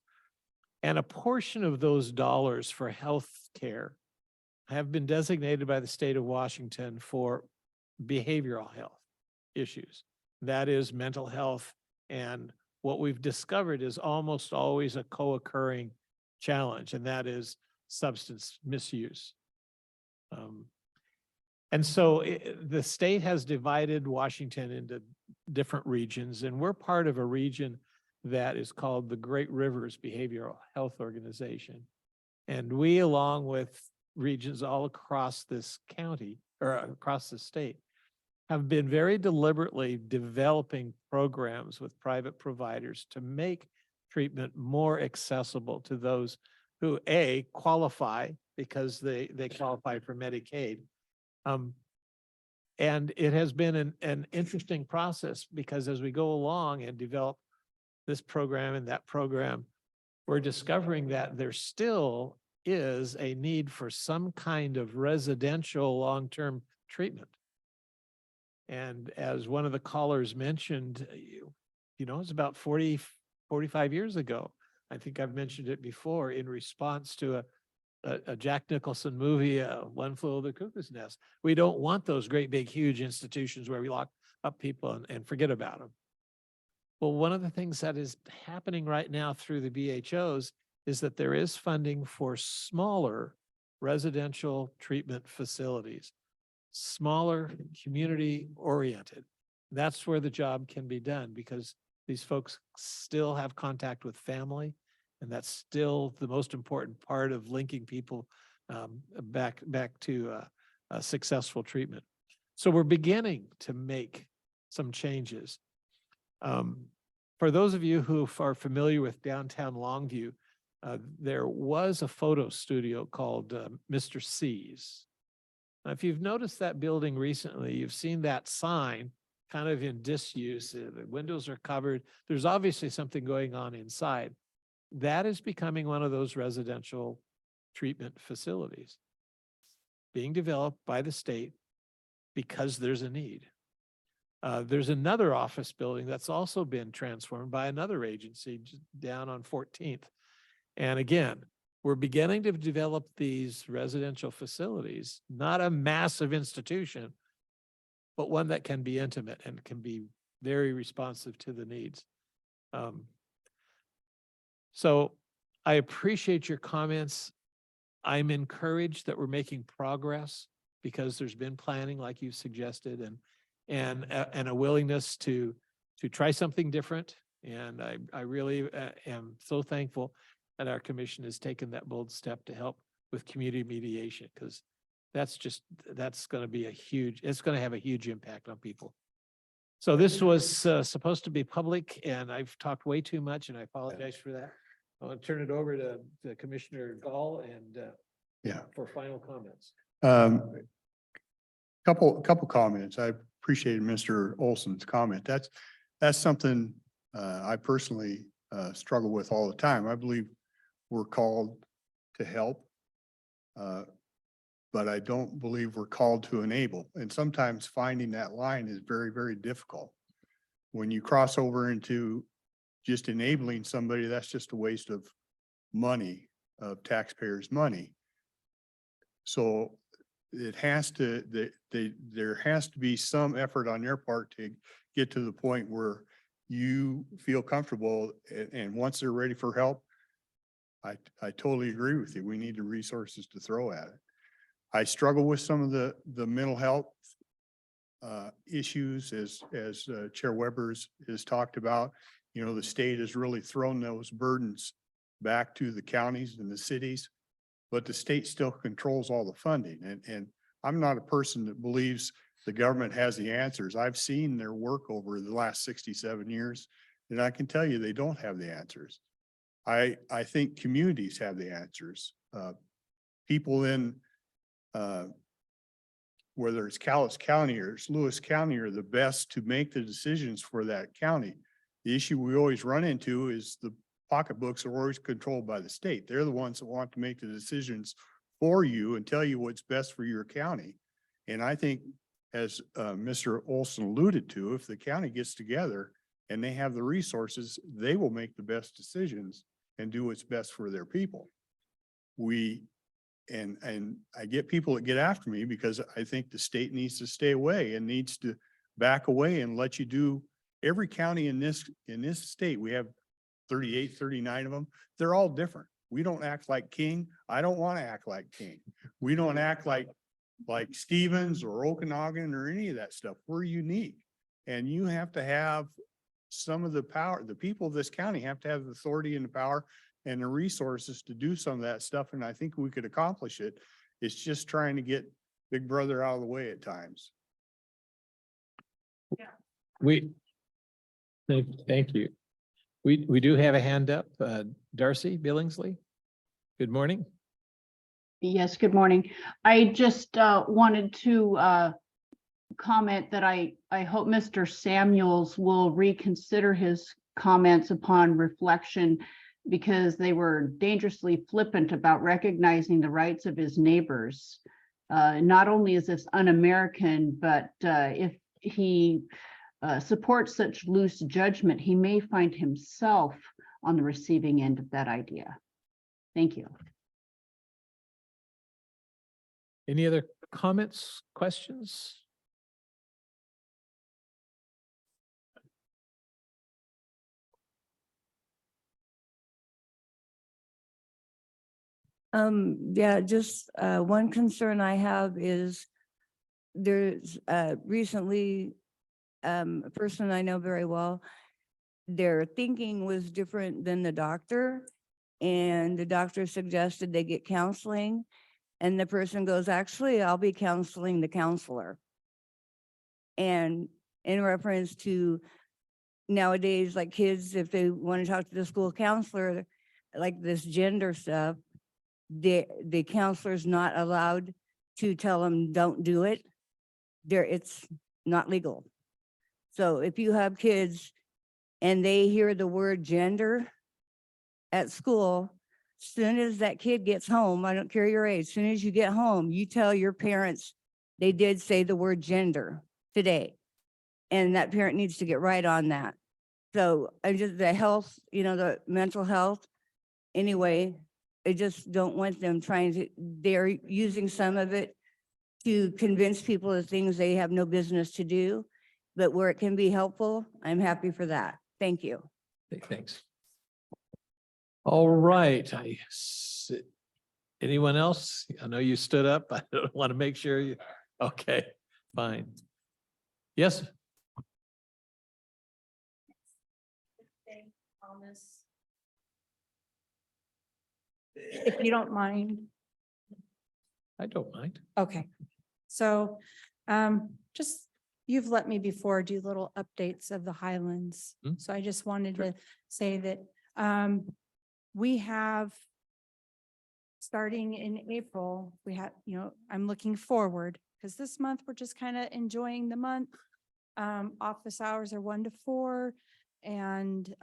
And a portion of those dollars for health care have been designated by the state of Washington for behavioral health issues. That is mental health. And what we've discovered is almost always a co-occurring challenge, and that is substance misuse. And so the state has divided Washington into different regions, and we're part of a region that is called the Great Rivers Behavioral Health Organization. And we, along with regions all across this county or across the state, have been very deliberately developing programs with private providers to make treatment more accessible to those who qualify because they qualify for Medicaid. And it has been an interesting process because as we go along and develop this program and that program, we're discovering that there still is a need for some kind of residential long-term treatment. And as one of the callers mentioned, it's about 45 years ago. I think I've mentioned it before in response to a Jack Nicholson movie, One Flew Over the Cuckoo's Nest. We don't want those great big huge institutions where we lock up people and forget about them. Well, one of the things that is happening right now through the BHOs is that there is funding for smaller residential treatment facilities, smaller, community oriented. That's where the job can be done because these folks still have contact with family. And that's still the most important part of linking people back to a successful treatment. So we're beginning to make some changes. For those of you who are familiar with downtown Longview, there was a photo studio called Mr. C's. Now, if you've noticed that building recently, you've seen that sign kind of in disuse. The windows are covered. There's obviously something going on inside. That is becoming one of those residential treatment facilities being developed by the state because there's a need. There's another office building that's also been transformed by another agency down on 14th. And again, we're beginning to develop these residential facilities, not a massive institution, but one that can be intimate and can be very responsive to the needs. So I appreciate your comments. I'm encouraged that we're making progress because there's been planning like you suggested and a willingness to try something different. And I really am so thankful that our commission has taken that bold step to help with community mediation because that's going to be it's going to have a huge impact on people. So this was supposed to be public and I've talked way too much and I apologize for that. I want to turn it over to Commissioner Gall and Yeah. for final comments. Couple comments. I appreciated Mr. Olson's comment. That's something I personally struggle with all the time. I believe we're called to help. But I don't believe we're called to enable. And sometimes finding that line is very, very difficult. When you cross over into just enabling somebody, that's just a waste of money, of taxpayers' money. So it has to, there has to be some effort on your part to get to the point where you feel comfortable and once they're ready for help, I totally agree with you. We need the resources to throw at it. I struggle with some of the mental health issues as Chair Weber's has talked about. You know, the state has really thrown those burdens back to the counties and the cities, but the state still controls all the funding. And I'm not a person that believes the government has the answers. I've seen their work over the last 67 years, and I can tell you they don't have the answers. I think communities have the answers. People in whether it's Cowlitz County or it's Lewis County are the best to make the decisions for that county. The issue we always run into is the pocketbooks are always controlled by the state. They're the ones that want to make the decisions for you and tell you what's best for your county. And I think as Mr. Olson alluded to, if the county gets together and they have the resources, they will make the best decisions and do what's best for their people. And I get people that get after me because I think the state needs to stay away and needs to back away and let you do every county in this state. We have 38, 39 of them. They're all different. We don't act like King. I don't want to act like King. We don't act like Stevens or Okanagan or any of that stuff. We're unique. And you have to have some of the power. The people of this county have to have the authority and the power and the resources to do some of that stuff. And I think we could accomplish it. It's just trying to get Big Brother out of the way at times. Thank you. We do have a hand up. Darcy Billingsley. Good morning. Yes, good morning. I just wanted to comment that I hope Mr. Samuels will reconsider his comments upon reflection, because they were dangerously flippant about recognizing the rights of his neighbors. Not only is this un-American, but if he supports such loose judgment, he may find himself on the receiving end of that idea. Thank you. Any other comments, questions? Yeah, just one concern I have is there's recently a person I know very well, their thinking was different than the doctor, and the doctor suggested they get counseling, and the person goes, actually, I'll be counseling the counselor. And in reference to nowadays, like kids, if they want to talk to the school counselor, like this gender stuff, the counselor's not allowed to tell them don't do it. It's not legal. So if you have kids and they hear the word gender at school, soon as that kid gets home, I don't care your age, as soon as you get home, you tell your parents they did say the word gender today. And that parent needs to get right on that. So I just, the health, the mental health, anyway, I just don't want them they're using some of it to convince people of things they have no business to do, but where it can be helpful, I'm happy for that. Thank you. Thanks. All right. Anyone else? I know you stood up. I don't want to make sure you, okay, fine. Yes. If you don't mind. I don't mind. Okay. So just you've let me before do little updates of the Highlands. Hmm. So I just wanted Sure. to say that we have, starting in April, we have, I'm looking forward because this month we're just kind of enjoying the month. Office hours are 1 to 4 and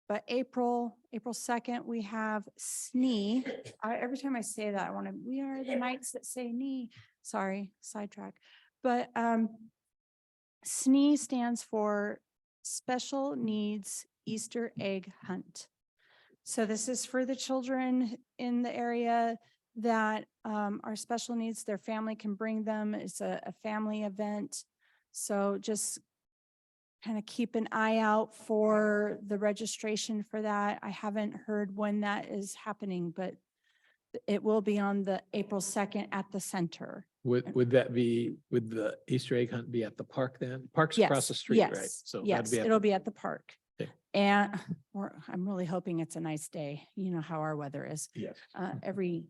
but April 2nd, we have SNE. Every time I say that, we are the knights that say knee. Sorry, sidetrack. But SNE stands for Special Needs Easter Egg Hunt. So this is for the children in the area that are special needs. Their family can bring them. It's a family event. So just kind of keep an eye out for the registration for that. I haven't heard when that is happening, but it will be on the April 2nd at the center. Would the Easter egg hunt be at the park then? Park's across the street, right? Yes, So that'd yes, be at it'll the- be at the park. Okay. And I'm really hoping it's a nice day. You know how our weather is. Yes. Every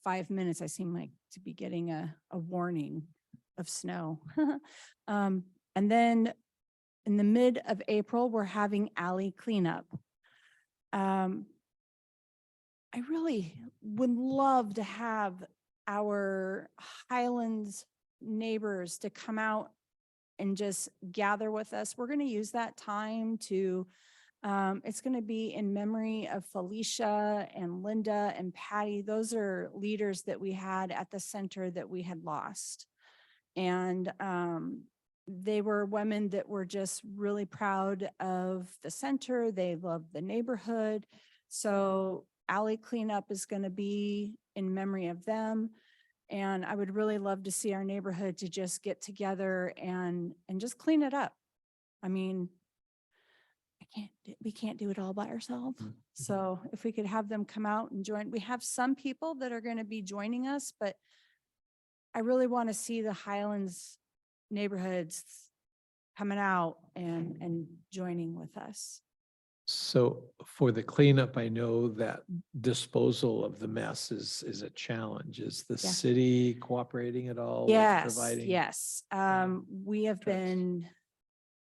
5 minutes, I seem like to be getting a warning of snow. And then in the mid of April, we're having alley cleanup. I really would love to have our Highlands neighbors to come out and just gather with us. We're going to use that time to, it's going to be in memory of Felicia and Linda and Patty. Those are leaders that we had at the center that we had lost. And they were women that were just really proud of the center. They loved the neighborhood. So alley cleanup is going to be in memory of them. And I would really love to see our neighborhood to just get together and just clean it up. I mean, we can't do it all by ourselves. So if we could have them come out and join, we have some people that are going to be joining us, but I really want to see the Highlands neighborhoods coming out and joining with us. So for the cleanup, I know that disposal of the mess is a challenge. Is the Yeah. city cooperating at all? with Yes, providing? yes. We have trucks? been,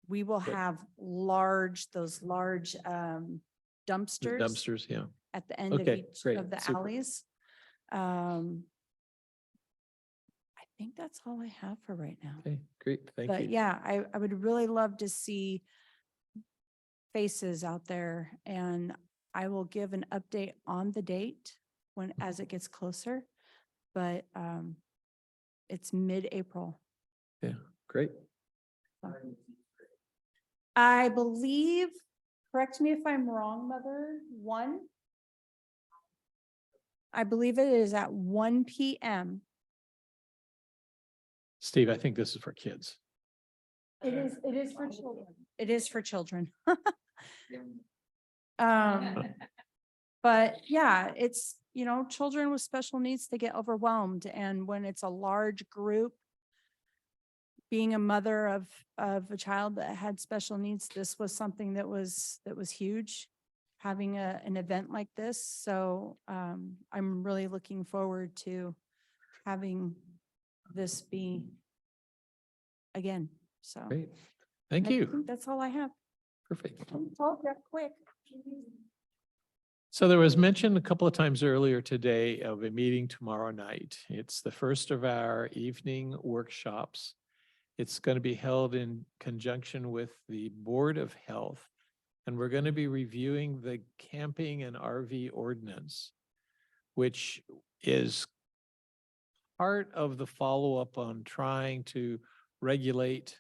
we will Good. have those large The dumpsters dumpsters, yeah. at the end of Okay, each great, of the super. alleys. I think that's all I have for right now. Okay, great, thank But you. yeah, I would really love to see faces out there, and I will give an update on the date as it gets closer. But it's mid-April. Yeah, great. I believe, correct me if I'm wrong, Mother, 1. I believe it is at 1 p.m. Steve, I think this is for kids. It is for children. It is for children. But yeah, it's, children with special needs, they get overwhelmed. And when it's a large group, being a mother of a child that had special needs, this was something that was huge, having an event like this. So I'm really looking forward to having this be again. So Great, thank I you. think that's all I have. Perfect. Talk that quick. So there was mention a couple of times earlier today of a meeting tomorrow night. It's the first of our evening workshops. It's going to be held in conjunction with the Board of Health, and we're going to be reviewing the camping and RV ordinance, which is part of the follow-up on trying to regulate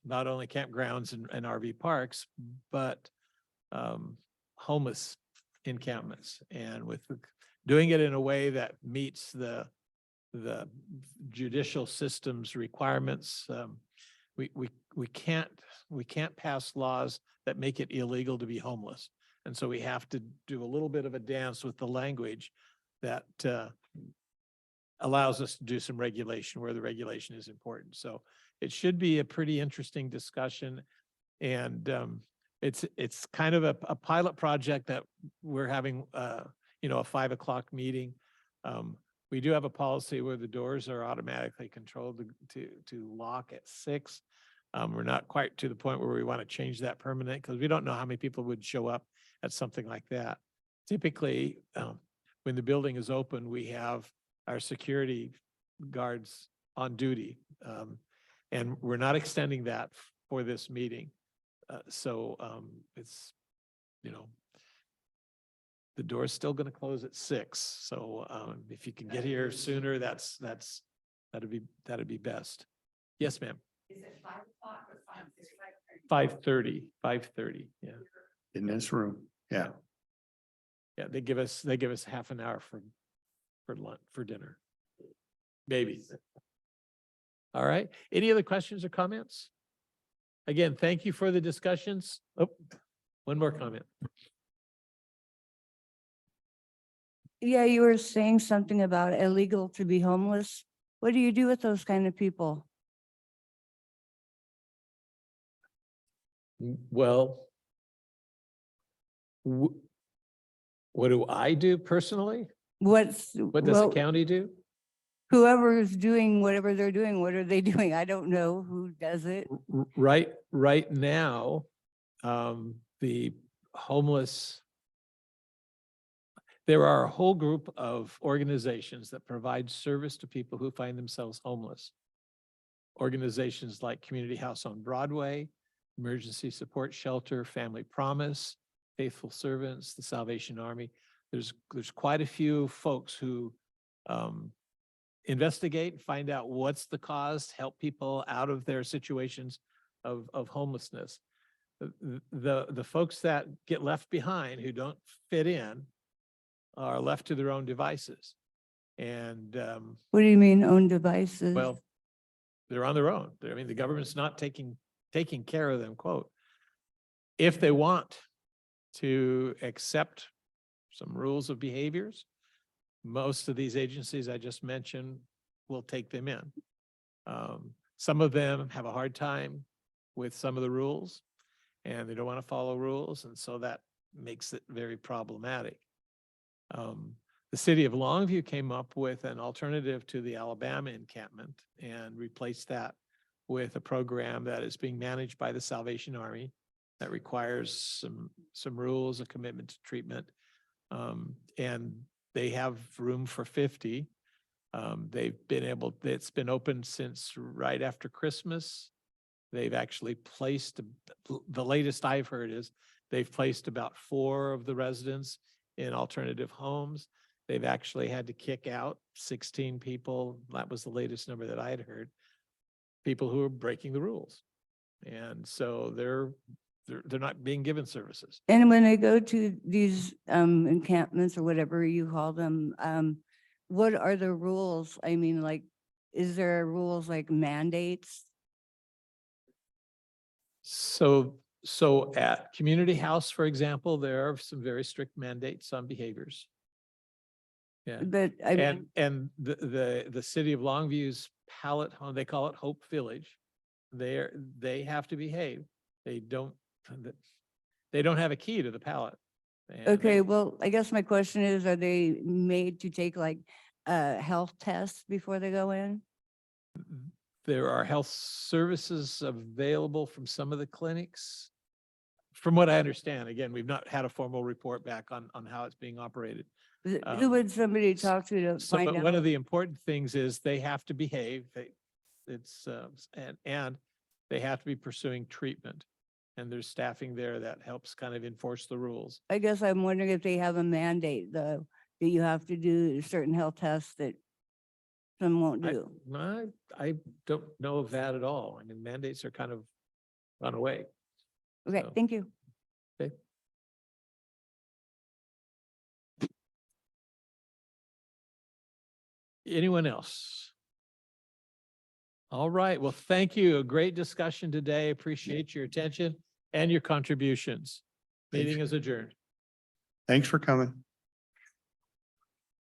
not only campgrounds and RV parks, but homeless encampments, and with doing it in a way that meets the judicial system's requirements. We can't pass laws that make it illegal to be homeless. And so we have to do a little bit of a dance with the language that allows us to do some regulation where the regulation is important. So it should be a pretty interesting discussion. And it's kind of a pilot project that we're having, a 5 o'clock meeting. We do have a policy where the doors are automatically controlled to lock at 6. We're not quite to the point where we want to change that permanent because we don't know how many people would show up at something like that. Typically, when the building is open, we have our security guards on duty. And we're not extending that for this meeting. So it's, you know, the door's still going to close at 6. So if you can get here sooner, that'd be best. Yes, ma'am. Is it 5 o'clock or 5:30, 5:30, yeah. In this room, yeah. Yeah, they give us half an hour for lunch, for dinner. Maybe. All right. Any other questions or comments? Again, thank you for the discussions. Oh, one more comment. Yeah, you were saying something about illegal to be homeless. What do you do with those kind of people? Well, what do I do personally? What does the county do? Whoever is doing whatever they're doing, what are they doing? I don't know who does it. Right now, the homeless, there are a whole group of organizations that provide service to people who find themselves homeless. Organizations like Community House on Broadway, Emergency Support Shelter, Family Promise, Faithful Servants, the Salvation Army. There's quite a few folks who investigate, find out what's the cause, help people out of their situations of homelessness. The folks that get left behind who don't fit in are left to their own devices. And What do you mean own devices? well, they're on their own. I mean, the government's not taking care of them, quote. If they want to accept some rules of behaviors, most of these agencies I just mentioned will take them in. Some of them have a hard time with some of the rules and they don't want to follow rules. And so that makes it very problematic. The city of Longview came up with an alternative to the Alabama encampment and replaced that with a program that is being managed by the Salvation Army that requires some rules, a commitment to treatment. And they have room for 50. It's been open since right after Christmas. They've actually placed, the latest I've heard is they've placed about 4 of the residents in alternative homes. They've actually had to kick out 16 people. That was the latest number that I had heard. People who are breaking the rules. And so they're not being given services. And when they go to these encampments or whatever you call them, what are the rules? I mean, like, is there rules like mandates? So at Community House, for example, there are some very strict mandates on behaviors. Yeah. But I mean, And the city of Longview's pallet home, they call it Hope Village. They have to behave. They don't have a key to the pallet. And okay, well, I guess my question is, are they made to take like health tests before they go in? there are health services available from some of the clinics. From what I understand, again, we've not had a formal report back on how it's being operated. Who would somebody talk to So, find but out? one of the important things is they have to behave. And they have to be pursuing treatment. And there's staffing there that helps kind of enforce the rules. I guess I'm wondering if they have a mandate, though, that you have to do certain health tests that some won't do. I don't know of that at all. I mean, mandates are kind of gone away. Okay, So, thank you. okay. Anyone else? All right. Well, thank you. A great discussion today. Appreciate your attention and your contributions. Meeting is adjourned. Thanks for coming.